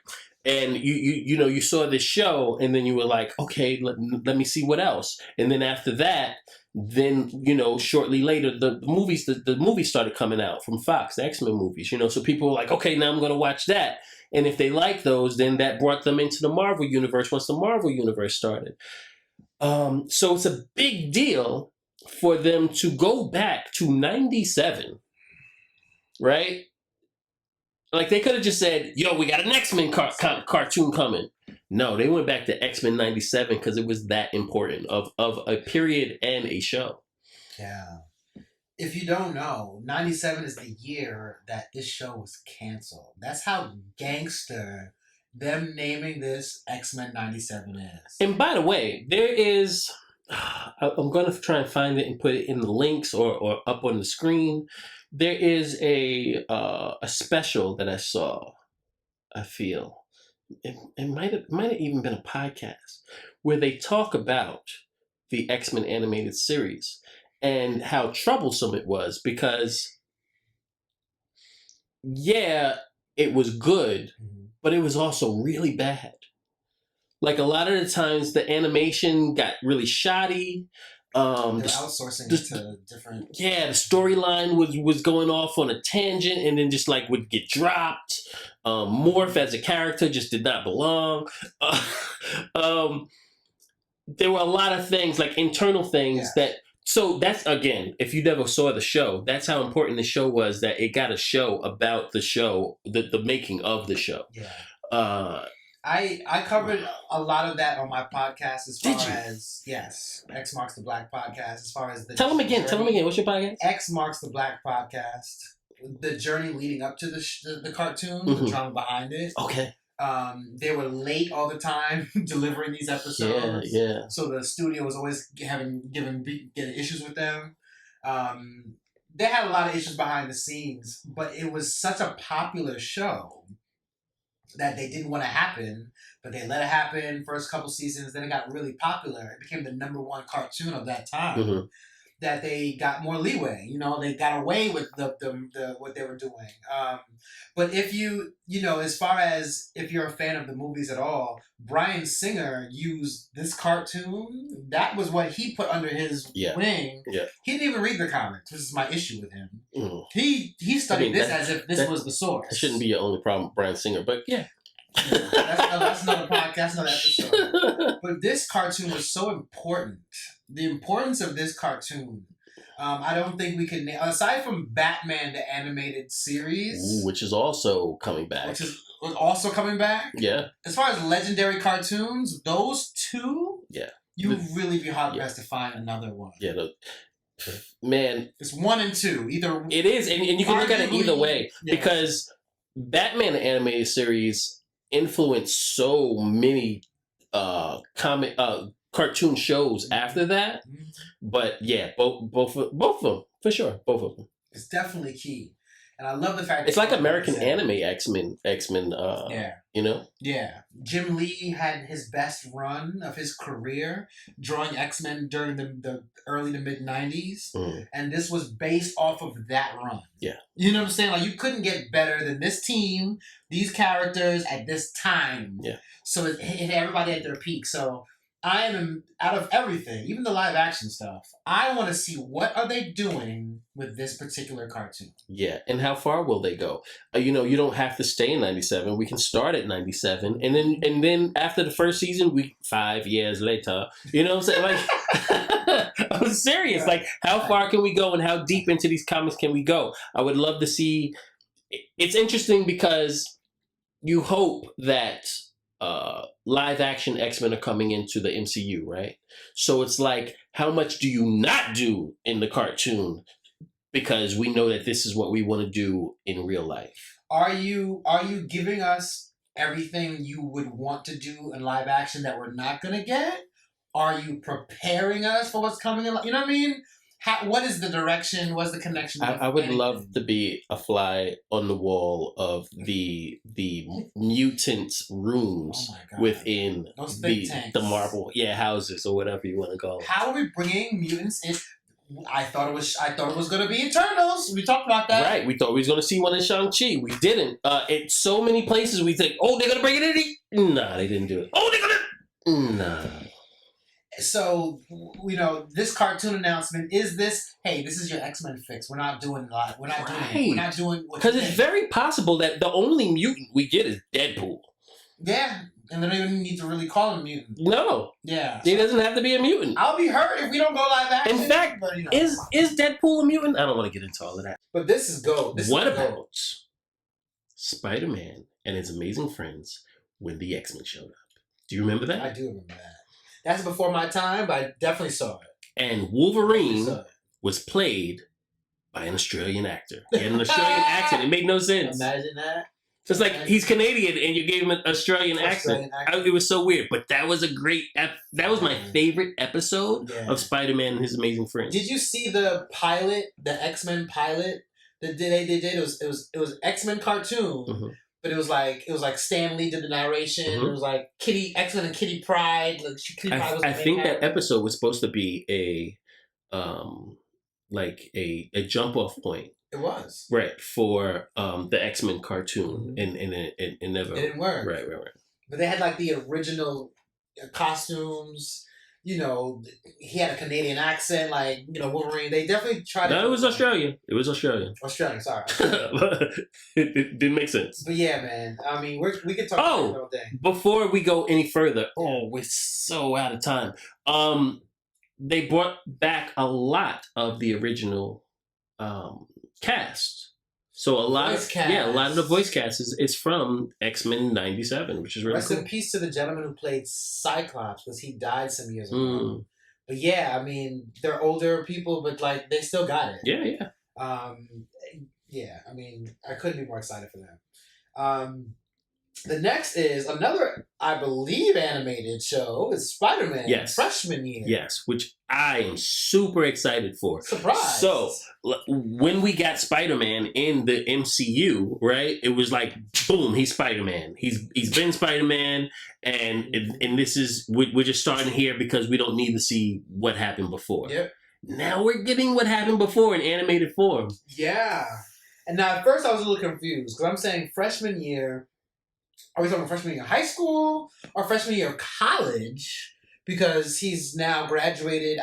And you saw this show, and then you were like, okay, let me see what else. And then after that, shortly later, the movies started coming out from Fox, the X-Men movies. So people were like, okay, now I'm going to watch that. And if they like those, then that brought them into the Marvel universe once the Marvel universe started. So it's a big deal for them to go back to 97, right? Like, they could have just said, yo, we got an X-Men cartoon coming. No, they went back to X-Men 97 because it was that important of a period and a show. Yeah. if you don't know, 97 is the year that this show was canceled. That's how gangster them naming this X-Men 97 is. And by the way, there is. I'm going to try and find it and put it in the links or up on the screen. There is a special that I saw. I feel it might have even been a podcast where they talk about the X-Men animated series and how troublesome it was because, yeah, it was good, but it was also really bad. Like a lot of the times, the animation got really shoddy. They're outsourcing it to different. Yeah, the storyline was going off on a tangent, and then just like would get dropped. Morph as a character just did not belong. There were a lot of things, like internal things that. So that's, again, if you never saw the show, that's how important the show was. That it got a show about the show, the making of the show. Yeah. I covered a lot of that on my podcast as far as, X Marks the Black podcast, as far as the Tell them again, what's your podcast? X Marks the Black podcast. The journey leading up to the cartoon, the drama behind it. Okay. They were late all the time delivering these episodes. Yeah. So the studio was always getting issues with them. They had a lot of issues behind the scenes, but it was such a popular show that they didn't want to happen, but they let it happen first couple seasons. Then it got really popular. It became the #1 cartoon of that time. That they got more leeway. You know, they got away with the what they were doing. But if you as far as if you're a fan of the movies at all, Bryan Singer used this cartoon. That was what he put under his wing. Yeah. He didn't even read the comics, which is my issue with him. He studied this as if this was the source. That shouldn't be your only problem with Bryan Singer, but yeah. That's another podcast, another episode. But this cartoon was so important. The importance of this cartoon, I don't think we can. Aside from Batman the animated series, which is also coming back. Yeah. As far as legendary cartoons, those two. Yeah. You would really be hard pressed to find another one. Yeah. Man, it's 1 and 2. Either it is, and you can look at it either way because Batman the animated series influenced so many cartoon shows after that. But yeah, both of them for sure. Both of them. It's definitely key, and I love the fact it's like American anime X-Men. You know. Yeah, Jim Lee had his best run of his career drawing X-Men during the early to mid 90s, and this was based off of that run. Yeah, you know what I'm saying? Like you couldn't get better than this team, these characters at this time. Yeah, so it hit everybody at their peak. So I am, out of everything, even the live action stuff, I want to see what are they doing with this particular cartoon. Yeah, and how far will they go? You don't have to stay in 97. We can start at 97, and then after the first season, 5 years later, you know what I'm saying? Like, I'm serious. Like, how far can we go, and how deep into these comics can we go? I would love to see. It's interesting because you hope that live action X-Men are coming into the MCU, right? So it's like, how much do you not do in the cartoon? Because we know that this is what we want to do in real life. Are you giving us everything you would want to do in live action that we're not going to get? Are you preparing us for what's coming in? You know what I mean? What is the direction? What's the connection? I would love to be a fly on the wall of the mutant rooms within the Marvel houses or whatever you want to call it. How are we bringing mutants in? I thought it was going to be Eternals. We talked about that. Right. We thought we was going to see one in Shang-Chi. We didn't. In so many places we think, oh, they're going to bring it in. Nah, they didn't do it. Oh, they're going to. Nah. So, this cartoon announcement is this. Hey, this is your X-Men fix. We're not doing live. We're not doing it. We're not doing. Because it's very possible that the only mutant we get is Deadpool. Yeah, and they don't even need to really call him a mutant. No. Yeah. He doesn't have to be a mutant. I'll be hurt if we don't go live action. In fact, is Deadpool a mutant? I don't want to get into all of that. But this is gold. What about Spider-Man and his amazing friends when the X-Men showed up? Do you remember that? I do remember that. That's before my time, but I definitely saw it. And Wolverine was played by an Australian actor. He had an Australian accent. It made no sense. Imagine that. So it's like he's Canadian and you gave him an Australian accent. It was so weird, but that was a great. That was my favorite episode of Spider-Man and His Amazing Friends. Did you see the pilot, the X-Men pilot that they did? It was X-Men cartoon, but it was like Stan Lee did the narration. It was like X-Men and Kitty Pryde. Like Kitty Pryde was I think that episode was supposed to be a jump off point. It was right for the X-Men cartoon, and it never. It didn't work. Right. But they had like the original costumes. You know, he had a Canadian accent, like Wolverine. They definitely tried. No, it was Australian. It was Australian. Australian, sorry. it didn't make sense. But yeah, man. I mean, we could talk about it all day. Before we go any further, we're so out of time. They brought back a lot of the original cast. So a lot of the voice cast is from X-Men '97, which is really Rest cool. in peace to the gentleman who played Cyclops, because he died some years ago. But yeah, I mean, they're older people, but like they still got it. Yeah. Yeah, I mean, I couldn't be more excited for them. The next is another, I believe, animated show. It's Spider-Man freshman year. Yes, which I am super excited for. Surprise! So, when we got Spider-Man in the MCU, right, it was like, boom, he's Spider-Man. He's been Spider-Man, and this is, we're just starting here because we don't need to see what happened before. Yep. Now we're getting what happened before in animated form. Yeah. And now at first I was a little confused, because I'm saying freshman year. Are we talking freshman year of high school or freshman year of college? Because he's now graduated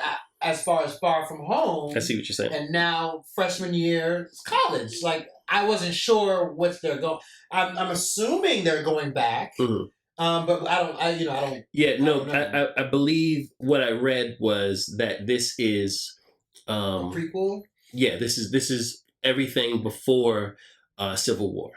far from home. I see what you're saying. And now freshman year is college. Like, I wasn't sure what they're going. I'm assuming they're going back. But I don't. Yeah, no. I believe what I read was that this is a prequel. Yeah, this is everything before Civil War.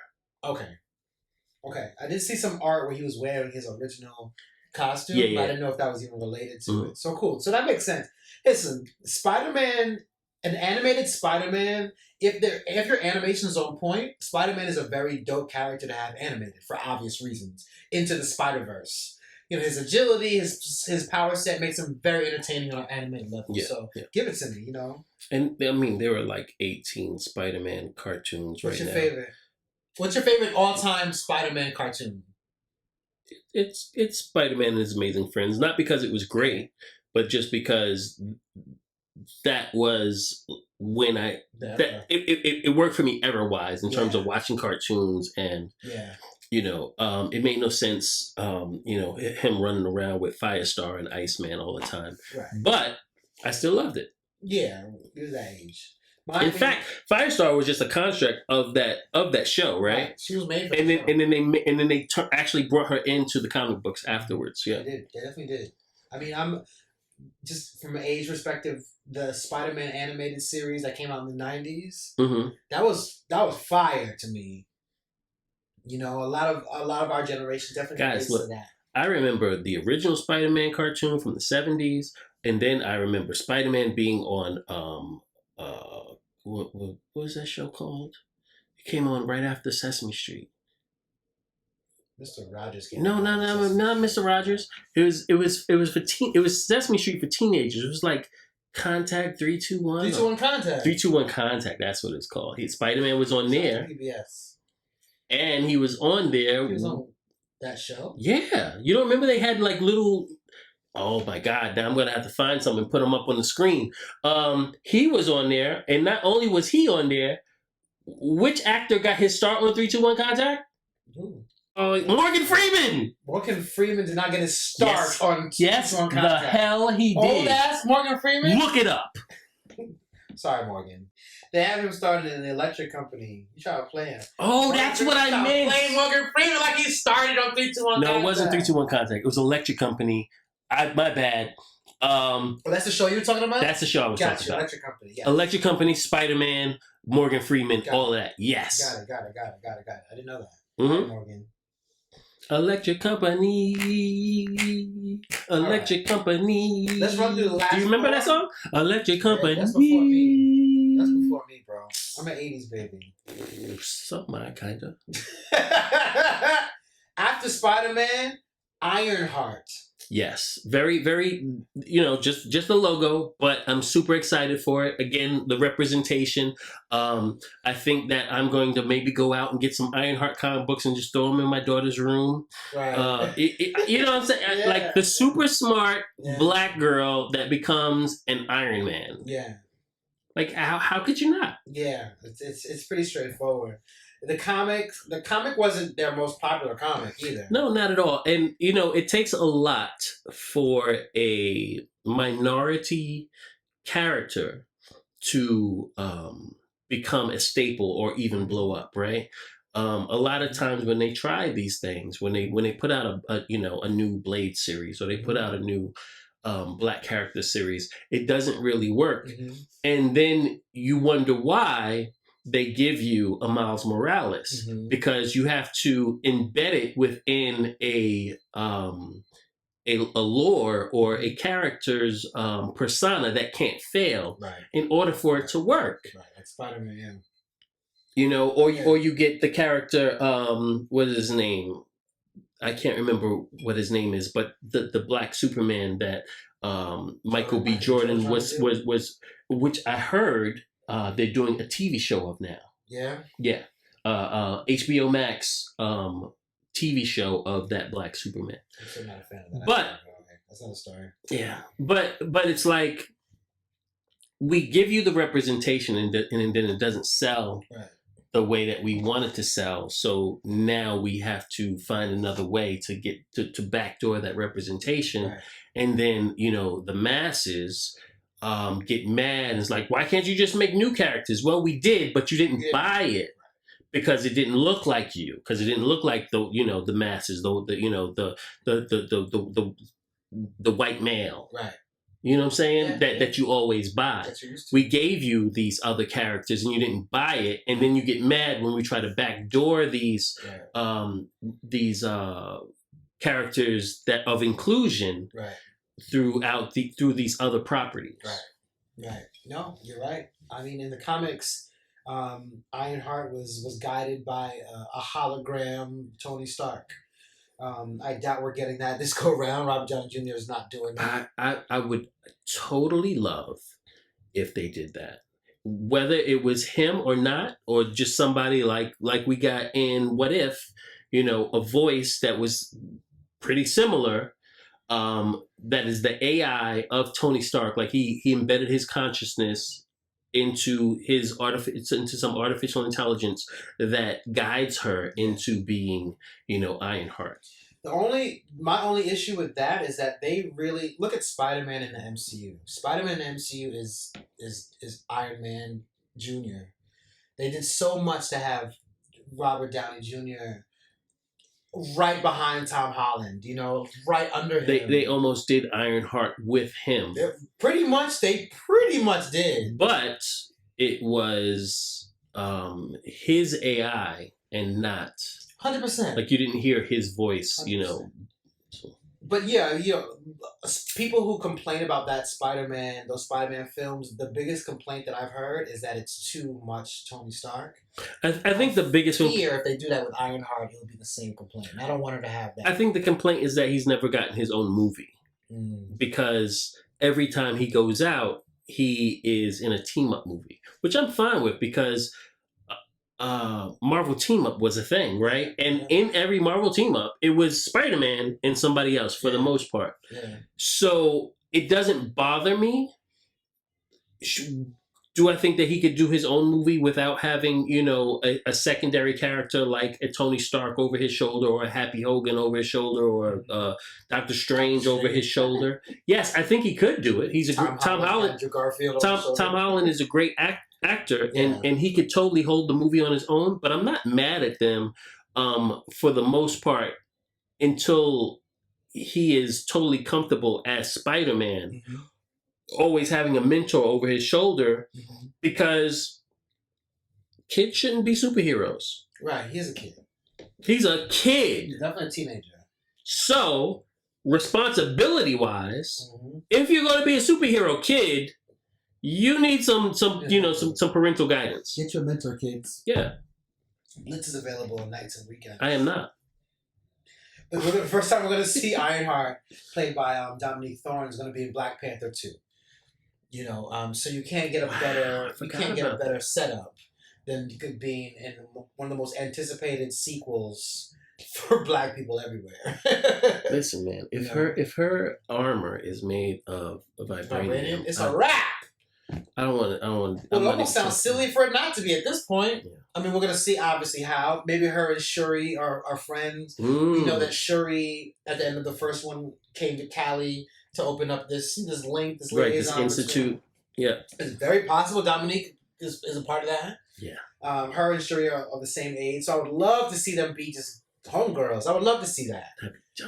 Okay, I did see some art where he was wearing his original costume, but I didn't know if that was even related to it. So cool. So that makes sense. Listen, Spider-Man, an animated Spider-Man, if your animation is on point, Spider-Man is a very dope character to have animated for obvious reasons. Into the Spider-Verse. His agility, his power set makes him very entertaining on an animated level. Give it to me, And I mean, there were like 18 Spider-Man cartoons right now. What's your favorite? What's your favorite all-time Spider-Man cartoon? It's Spider-Man and His Amazing Friends. Not because it was great, but just because that was when it worked for me error-wise in terms of watching cartoons and it made no sense him running around with Firestar and Iceman all the time. Right. But I still loved it. Yeah, it was that age. In fact, Firestar was just a construct of that show, right? She was made for and then they actually brought her into the comic books afterwards. Yeah, they definitely did. I mean, I'm just from an age perspective, the Spider-Man animated series that came out in the '90s, that was fire to me. A lot of our generation definitely relates to that. I remember the original Spider-Man cartoon from the '70s, and then I remember Spider-Man being on what was that show called? It came on right after Sesame Street. Mr. Rogers came. No, not Mr. Rogers. It was Sesame Street for teenagers. It was like Contact 321. 321 Contact. 321 Contact. That's what it's called. Spider-Man was on there. PBS. And he was on there. He was on that show. Yeah, you don't remember they had like little. Oh my God! Now I'm gonna have to find something and put him up on the screen. He was on there, and not only was he on there, which actor got his start on 321 Contact? Morgan Freeman. Morgan Freeman did not get his start on 321 Contact. The hell he did. Old ass Morgan Freeman. Look it up. Sorry, Morgan. They have him started in the electric company. You try to play him. Oh, that's what I meant. Playing Morgan Freeman like he started on 321 Contact. No, it wasn't 321 Contact. It was electric company. My bad. Well, that's the show you were talking about? That's the show I was talking about. Electric Company, yeah. Electric Company, Spider-Man, Morgan Freeman, all of that. Yes. Got it. I didn't know that. Morgan. Electric Company. Electric Company. Let's run through the last Do you remember that song? Electric Company. That's before me. before me, bro. I'm an 80s baby. So am I, kind of. After Spider-Man, Ironheart. Yes, very, very. Just the logo, but I'm super excited for it. Again, the representation. I think that I'm going to maybe go out and get some Ironheart comic books and just throw them in my daughter's room. Right. You know what I'm saying? Yeah. Like the super smart black girl that becomes an Iron Man. Yeah. Like how could you not? Yeah, it's pretty straightforward. The comic wasn't their most popular comic either. No, not at all. And it takes a lot for a minority character to become a staple or even blow up, right? A lot of times when they try these things, when they put out a new Blade series or they put out a new black character series, it doesn't really work. Mm-hmm. And then you wonder why they give you a Miles Morales, because you have to embed it within a lore or a character's persona that can't fail, right, in order for it to work. Right, like Spider-Man, or you get the character, what is his name? I can't remember what his name is, but the black Superman that Michael B. Jordan was, which I heard they're doing a TV show of now. Yeah? Yeah. HBO Max TV show of that black Superman. I'm still not a fan of that. But that's not a story. Yeah. But it's like we give you the representation and then it doesn't sell the way that we want it to sell. So now we have to find another way to get to backdoor that representation. Right. And then, the masses get mad and it's like, why can't you just make new characters? Well, we did, but you didn't buy it because it didn't look like you, because it didn't look like the masses, the white male. Right. You know what I'm saying? That you always buy. We gave you these other characters and you didn't buy it, and then you get mad when we try to backdoor these characters that of inclusion through these other properties. Right. No, you're right. I mean, in the comics, Ironheart was guided by a hologram Tony Stark. I doubt we're getting that this go round. Robert Downey Jr. is not doing that. I would totally love if they did that. Whether it was him or not, or just somebody like we got in What If, a voice that was pretty similar, that is the AI of Tony Stark. Like he embedded his consciousness into some artificial intelligence that guides her into being, Ironheart. My only issue with that is that they really look at Spider-Man in the MCU. Spider-Man in the MCU is Iron Man Jr. They did so much to have Robert Downey Jr. right behind Tom Holland, right under him. They almost did Ironheart with him. They pretty much did. But it was his AI and not 100%. Like you didn't hear his voice, 100%. But yeah, people who complain about those Spider-Man films, the biggest complaint that I've heard is that it's too much Tony Stark. I think the biggest fear if they do that with Ironheart, it would be the same complaint. I don't want her to have that. I think the complaint is that he's never gotten his own movie, because every time he goes out, he is in a team-up movie, which I'm fine with, because Marvel team-up was a thing, right? And in every Marvel team-up, it was Spider-Man and somebody else for the most part. Yeah. So it doesn't bother me. Do I think that he could do his own movie without having, a secondary character like a Tony Stark over his shoulder, or a Happy Hogan over his shoulder, or Doctor Strange over his shoulder? Yes, I think he could do it. He's Tom Holland. Tom Holland is a great actor, and he could totally hold the movie on his own. But I'm not mad at them for the most part until he is totally comfortable as Spider-Man. Mm-hmm. Always having a mentor over his shoulder, because kids shouldn't be superheroes. Right, he's a kid. He's a kid. He's definitely a teenager. So, responsibility-wise, if you're going to be a superhero kid, You need some parental guidance. Get your mentor, kids. Yeah. Blitz is available on nights and weekends. I am not. But the first time we're going to see Ironheart, played by Dominique Thorne, is going to be in Black Panther 2. So you can't get a better setup than being in one of the most anticipated sequels for Black people everywhere. Listen, man, if her armor is made of vibranium, it's a wrap. I don't want to. Well, it almost sounds silly for it not to be at this point. Yeah. I mean, we're going to see, obviously, how. Maybe her and Shuri are friends. We know that Shuri, at the end of the first one, came to Cali to open up this link, this liaison. This institute. Yeah. It's very possible Dominique is a part of that. Yeah. Her and Shuri are of the same age, so I would love to see them be just homegirls. I would love to see that.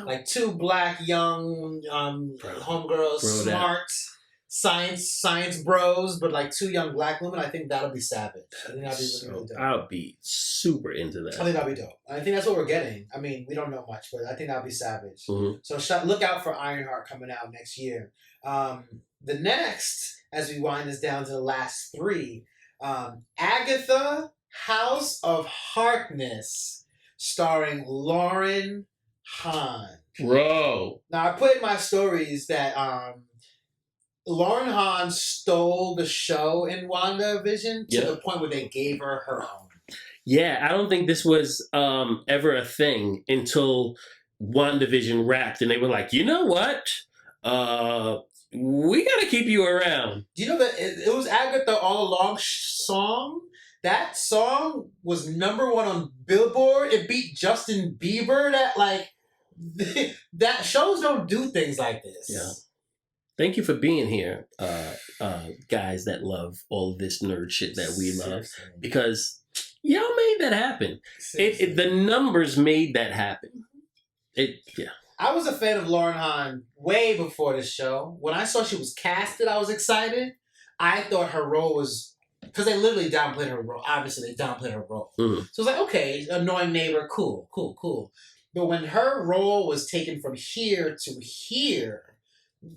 Like two Black, young homegirls, smart. Science bros, but like two young Black women. I think that'll be savage. I think that'll be really dope. I'll be super into that. I think that'll be dope. I think that's what we're getting. I mean, we don't know much, but I think that'll be savage. Mm-hmm. So look out for Ironheart coming out next year. The next, as we wind this down to the last three, Agatha, House of Harkness, starring Lauren Hahn. Bro. Now I put in my stories that Lauren Hahn stole the show in WandaVision to the point where they gave her her own. Yeah, I don't think this was ever a thing until WandaVision wrapped, and they were like, you know what? We got to keep you around. Do you know that it was Agatha All Along song? That song was #1 on Billboard. It beat Justin Bieber. That shows don't do things like this. Yeah. Thank you for being here, guys that love all of this nerd shit that we love. Because y'all made that happen. The numbers made that happen. I was a fan of Lauren Hahn way before this show. When I saw she was casted, I was excited. I thought her role was... Because they literally downplayed her role. Obviously, they downplayed her role. Mm-hmm. So it was like, okay, annoying neighbor, cool. But when her role was taken from here to here...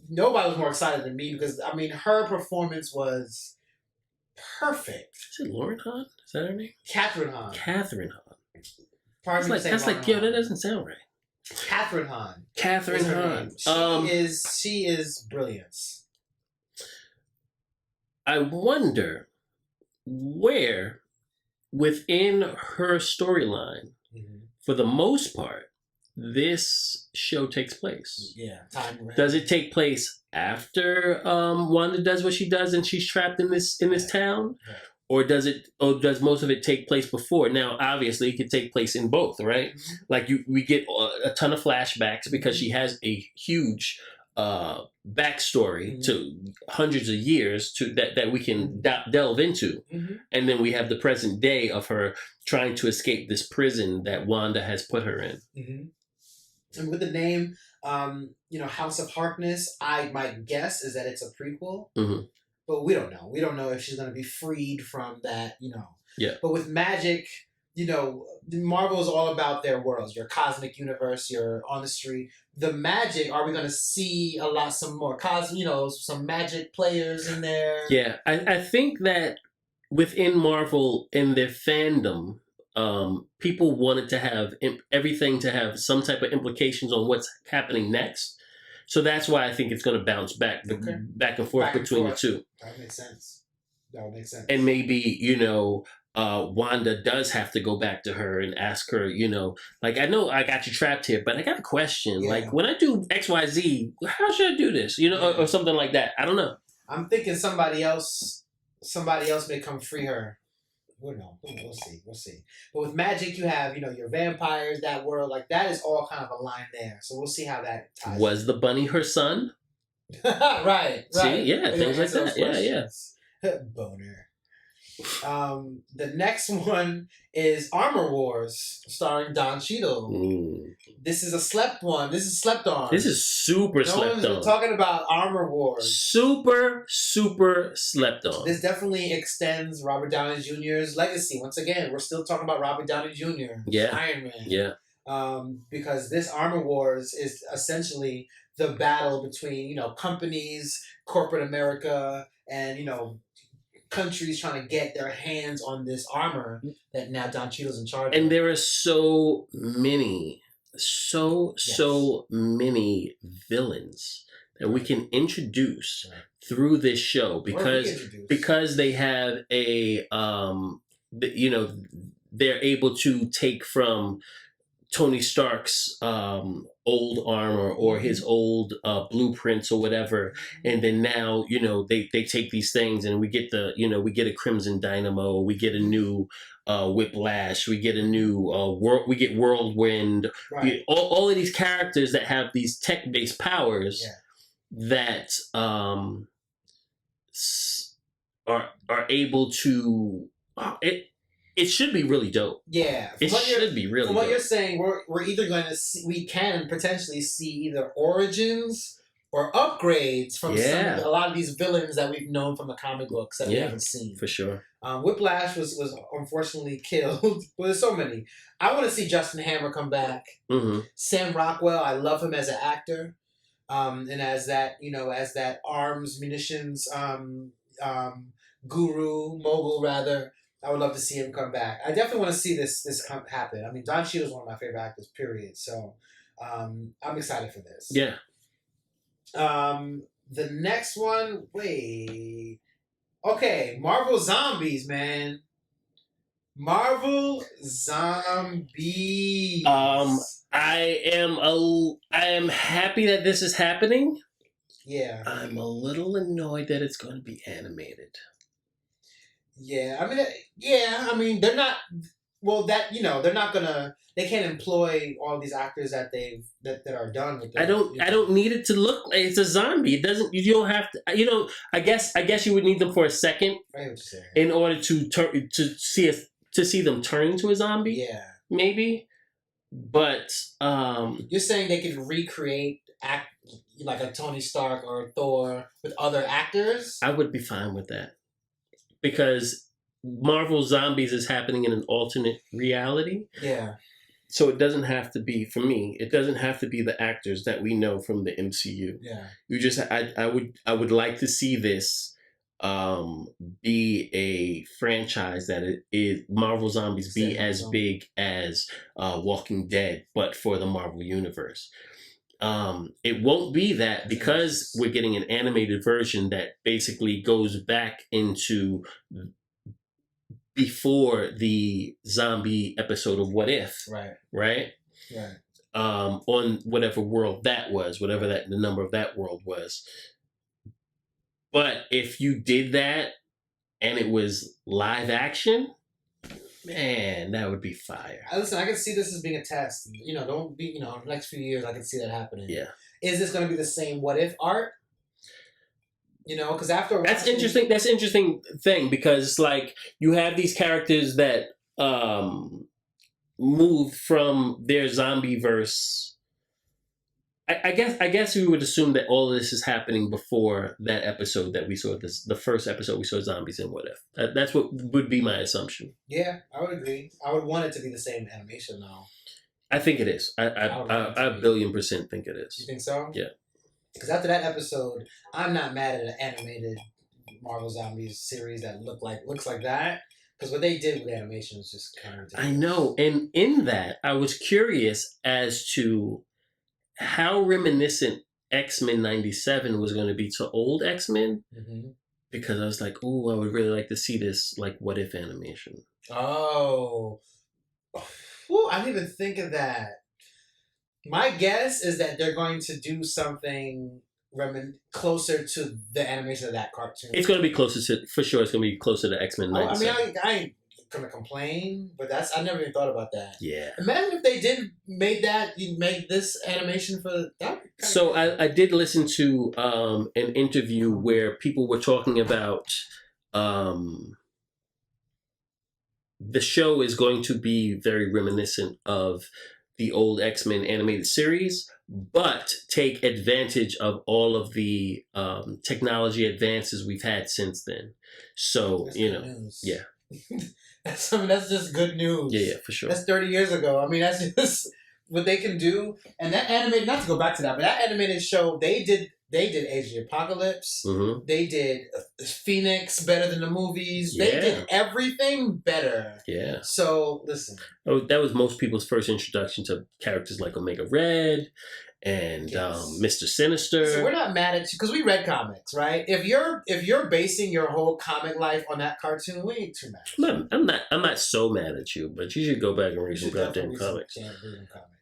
Nobody was more excited than me because, I mean, her performance was perfect. Is it Lauren Hahn? Is that her name? Catherine Hahn. That's like, yo, that doesn't sound right. Catherine Hahn. Catherine Hahn. She is brilliance. I wonder where within her storyline, for the most part, this show takes place. Yeah. Does it take place after Wanda does what she does and she's trapped in this town? Right. Or does most of it take place before? Now, obviously, it could take place in both, right? Mm-hmm. Like we get a ton of flashbacks because she has a huge backstory to hundreds of years that we can delve into. Mm-hmm. And then we have the present day of her trying to escape this prison that Wanda has put her in. Mm-hmm. And with the name, House of Harkness, my guess is that it's a prequel. Mm-hmm. But we don't know. We don't know if she's going to be freed from that, Yeah. But with magic, Marvel is all about their worlds. Your cosmic universe, you're on the street. The magic, are we going to see some more some magic players in there? Yeah. I think that within Marvel, in their fandom, people wanted to have everything to have some type of implications on what's happening next. So that's why I think it's going to bounce back and forth between the two. That makes sense. And maybe, Wanda does have to go back to her and ask her, I know I got you trapped here, but I got a question. Yeah. Like, when I do XYZ, how should I do this? Or something like that. I don't know. I'm thinking somebody else may come free her. We'll see. But with magic, you have, your vampires, that world, like that is all kind of aligned there. So we'll see how that ties. Was the bunny her son? right. See, yeah, things like that. Yeah. Boner. The next one is Armor Wars, starring Don Cheadle. This is a slept one. This is slept on. This is super slept on. Talking about Armor Wars. Super slept on. This definitely extends Robert Downey Jr.'s legacy. Once again, we're still talking about Robert Downey Jr. Yeah. Iron Man. Yeah. because this Armor Wars is essentially the battle between companies, corporate America, and countries trying to get their hands on this armor that now Don Cheadle's in charge of. And there are so many many villains that we can introduce through this show because they have a they're able to take from Tony Stark's old armor or his old blueprints or whatever, and then now they take these things and we get we get a Crimson Dynamo, we get a new Whiplash, we get a new we get Whirlwind, right. all of these characters that have these tech-based powers that are able to it should be really dope. Yeah, it should be really. From what dope. You're saying, we're either going to see, we can potentially see either origins or upgrades from a lot of these villains that we've known from the comic books that we haven't seen. For sure. Whiplash was unfortunately killed. Well, there's so many. I want to see Justin Hammer come back. Mm-hmm. Sam Rockwell, I love him as an actor, and as that as that arms munitions mogul rather. I would love to see him come back. I definitely want to see this happen. I mean, Don Cheadle's one of my favorite actors, period. So I'm excited for this. Yeah. The next one, wait. Okay, Marvel Zombies, man. Marvel Zombies. I am happy that this is happening. Yeah. I'm a little annoyed that it's going to be animated. Yeah, I mean, they're not. Well, they're not gonna. They can't employ all these actors that are done with. I don't need it to look like it's a zombie. It doesn't. You don't have to. I guess you would need them for a second in order to see them turn into a zombie. Yeah, maybe. But you're saying they could recreate like a Tony Stark or a Thor with other actors? I would be fine with that. Because Marvel Zombies is happening in an alternate reality. Yeah. So it doesn't have to be, for me, it doesn't have to be the actors that we know from the MCU. Yeah. I would like to see this be a franchise that it is Marvel Zombies be as big as Walking Dead, but for the Marvel Universe. It won't be that because we're getting an animated version that basically goes back into before the zombie episode of What If. Right. On whatever world that was, whatever the number of that world was. But if you did that and it was live action, man, that would be fire. Listen, I can see this as being a test. Don't be, the next few years, I can see that happening. Yeah. Is this going to be the same What If art? Because after that's interesting. That's an interesting thing because like you have these characters that move from their zombie verse. I guess we would assume that all of this is happening before that episode that we saw. The first episode we saw zombies in What If. That's what would be my assumption. Yeah, I would agree. I would want it to be the same animation though. I think it is. I 1,000,000,000% think it is. You think so? Yeah. Because after that episode, I'm not mad at an animated Marvel Zombies series that looks like that. Because what they did with animation was just kind of ridiculous. I know, and in that, I was curious as to how reminiscent X-Men 97 was going to be to old X-Men. Mm-hmm. Because I was like, ooh, I would really like to see this, like, What If animation. Oh. Ooh, I didn't even think of that. My guess is that they're going to do something closer to the animation of that cartoon. It's going to be closer to, for sure, it's going to be closer to X-Men 97. I mean, I ain't going to complain, but I never even thought about that. Yeah. Imagine if they did make this animation for that. So I did listen to an interview where people were talking about the show is going to be very reminiscent of the old X-Men animated series, but take advantage of all of the technology advances we've had since then. So, that's news. Yeah. That's just good news. Yeah, for sure. That's 30 years ago. I mean, that's just what they can do. And that animated, not to go back to that, but that animated show, they did Age of the Apocalypse. Mm-hmm. They did Phoenix better than the movies. Yeah. They did everything better. Yeah. So listen. Oh, that was most people's first introduction to characters like Omega Red and Mr. Sinister. So we're not mad at you because we read comics, right? If you're basing your whole comic life on that cartoon, we ain't too mad. I'm not so mad at you, but you should go back and read some goddamn comics.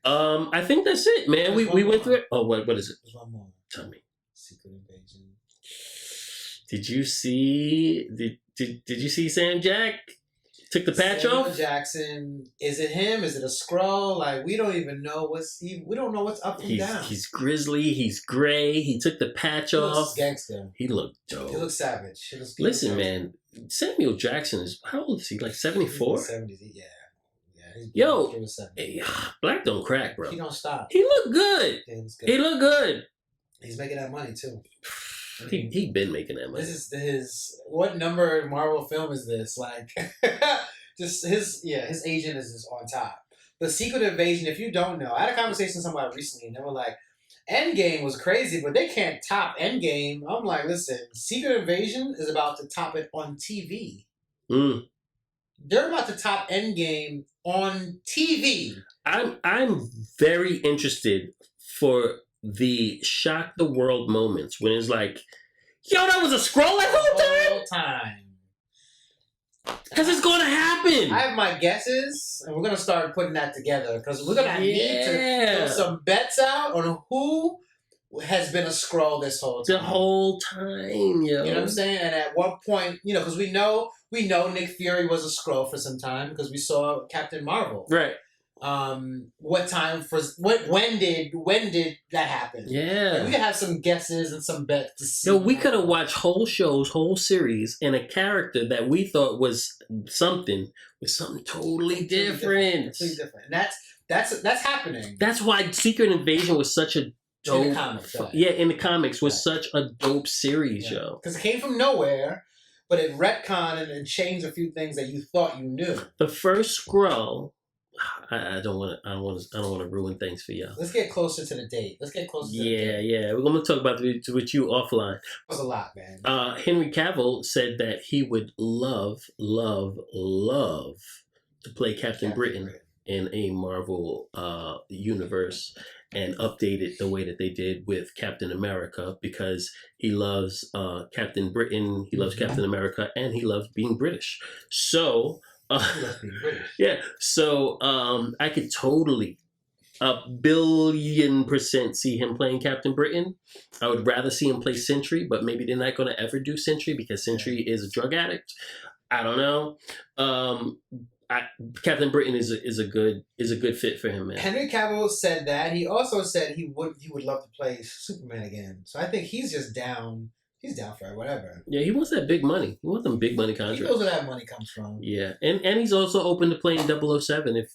I think that's it, man. We went through it. Oh, what is it? There's one more. Tell me. Secret Invasion. Did you see? Did you see Sam Jack took the patch off? Jackson. Is it him? Is it a Skrull? Like we don't even know we don't know what's up and down. He's grizzly. He's gray. He took the patch off. Looks gangster. He looked dope. He looks savage. Listen, man. Samuel Jackson is how old is he? Like 74? 70s. Yeah. Yo, Black don't crack, bro. He don't stop. He look good. He look good. He's making that money too. He been making that money. This is his what number Marvel film is this? Like just his agent is just on top. The Secret Invasion, if you don't know, I had a conversation with somebody recently and they were like, Endgame was crazy, but they can't top Endgame. I'm like, listen, Secret Invasion is about to top it on TV. They're about to top Endgame on TV. I'm very interested for the shock the world moments when it's like, yo, that was a Skrull that whole time. Because it's going to happen. I have my guesses, and we're going to start putting that together because we're going to need to throw some bets out on who has been a Skrull this whole time. The whole time, yo. You know what I'm saying? And at what point, because we know Nick Fury was a Skrull for some time because we saw Captain Marvel. Right. When did that happen? Yeah. Like we could have some guesses and some bets to see. Yo, we could have watched whole shows, whole series, and a character that we thought was something with something totally different. Completely different. And that's happening. That's why Secret Invasion was such a dope. In the comics, right. Yeah, in the comics was such a dope series, yo. Because it came from nowhere, but it retconned and changed a few things that you thought you knew. The first Skrull. I don't want to ruin things for y'all. Let's get closer to the date. We're gonna talk about it with you offline. That was a lot, man. Henry Cavill said that he would love to play Captain Britain in a Marvel universe and update it the way that they did with Captain America because he loves Captain Britain, he loves Captain America, and he loves being British. So. Yeah, so I could totally 1,000,000,000% see him playing Captain Britain. I would rather see him play Sentry, but maybe they're not going to ever do Sentry because Sentry is a drug addict. I don't know. Captain Britain is a good fit for him, man. Henry Cavill said that. He also said he would love to play Superman again. So I think he's just down. He's down for it, whatever. Yeah, he wants that big money. He wants them big money contracts. He knows where that money comes from. Yeah, and he's also open to playing 007 if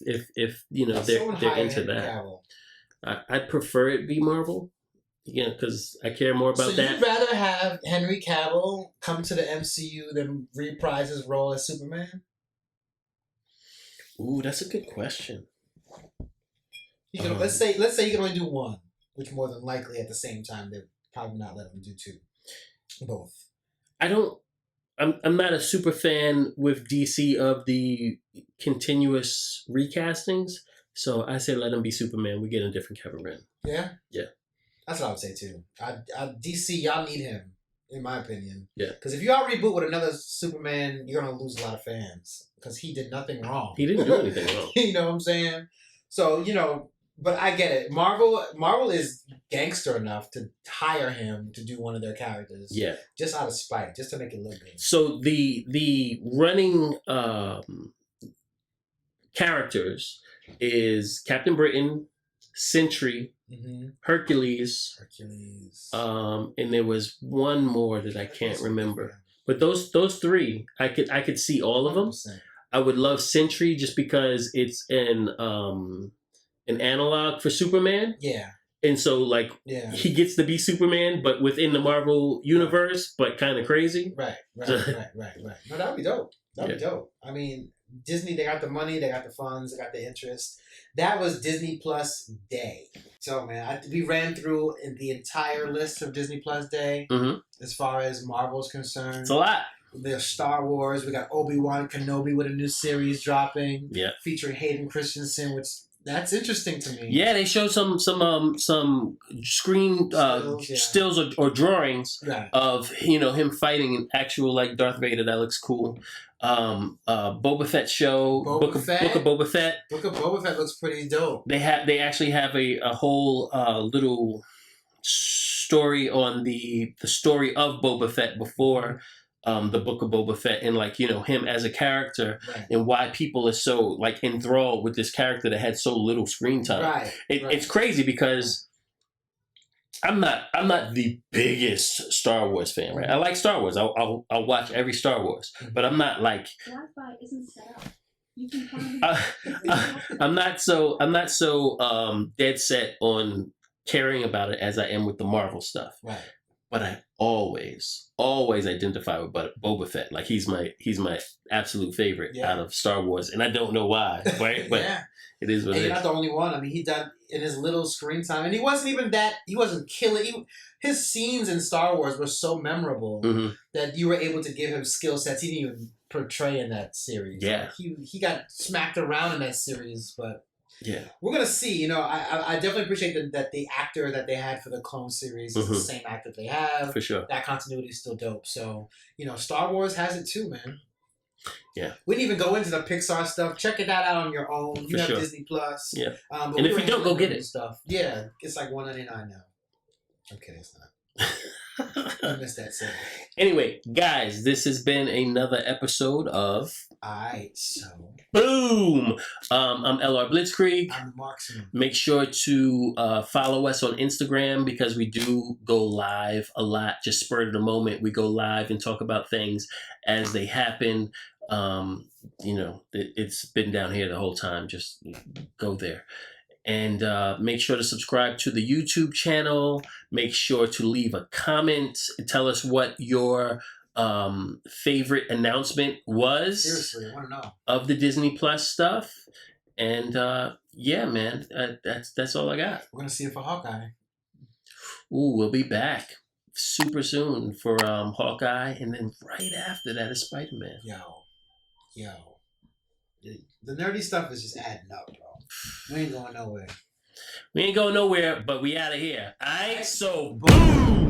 they're into that. I'd prefer it be Marvel, because I care more about that. So you'd rather have Henry Cavill come to the MCU than reprise his role as Superman? Ooh, that's a good question. Let's say you can only do one, which more than likely at the same time they'd probably not let him do two. Both. I'm not a super fan with DC of the continuous recastings, so I say let him be Superman. We get a different Kevin Brennan. Yeah? Yeah. That's what I would say too. DC, y'all need him, in my opinion. Yeah. Because if y'all reboot with another Superman, you're going to lose a lot of fans. Because he did nothing wrong. He didn't do anything wrong. You know what I'm saying? So, but I get it. Marvel is gangster enough to hire him to do one of their characters. Yeah. Just out of spite, just to make it look good. So the running characters is Captain Britain, Sentry, Hercules. And there was one more that I can't remember. But those three, I could see all of them. 100%. I would love Sentry just because it's an analog for Superman. Yeah. And so, he gets to be Superman, but within the Marvel universe, but kind of crazy. Right. No, that'd be dope. That'd be dope. I mean, Disney, they got the money, they got the funds, they got the interest. That was Disney Plus Day. So, man, we ran through the entire list of Disney Plus Day as far as Marvel's concerned. It's a lot. There's Star Wars. We got Obi-Wan Kenobi with a new series dropping. Yeah. Featuring Hayden Christensen, which that's interesting to me. Yeah, they showed some screen stills or drawings of him fighting an actual like Darth Vader. That looks cool. Boba Fett show. Book of Boba Fett. Book of Boba Fett looks pretty dope. They actually have a whole little story on the story of Boba Fett before the Book of Boba Fett, and like him as a character, and why people are so like enthralled with this character that had so little screen time. It's crazy because I'm not the biggest Star Wars fan, right? I like Star Wars. I'll watch every Star Wars, but I'm not like Wi-Fi isn't set up. You can find I'm not so dead set on caring about it as I am with the Marvel stuff. Right. But I always identify with Boba Fett. Like he's my absolute favorite out of Star Wars, and I don't know why, right? But it is what it is. You're not the only one. I mean, he done in his little screen time, and he wasn't killing. His scenes in Star Wars were so memorable that you were able to give him skill sets he didn't even portray in that series. Yeah, like he got smacked around in that series, but. Yeah, we're gonna see. I definitely appreciate that the actor that they had for the Clone series is the same actor they have. For sure, that continuity is still dope. So Star Wars has it too, man. Yeah, we didn't even go into the Pixar stuff. Check it out on your own. You have Disney Plus. Yeah, and if you don't, go get it. Stuff. Yeah, it's like $1.99 now. Okay, it's not. I missed that segment. Anyway, guys, this has been another episode of. Alright, so. Boom! I'm LR Blitzkrieg. I'm Marksman. Make sure to follow us on Instagram because we do go live a lot. Just spur of the moment, we go live and talk about things as they happen. It's been down here the whole time. Just go there. And make sure to subscribe to the YouTube channel. Make sure to leave a comment. Tell us what your favorite announcement was. Seriously, I want to know. Of the Disney Plus stuff. And yeah, man, that's all I got. We're going to see it for Hawkeye. Ooh, we'll be back super soon for Hawkeye. And then right after that is Spiderman. Yo. The nerdy stuff is just adding up, bro. We ain't going nowhere. We ain't going nowhere, but we out of here. All right, so boom!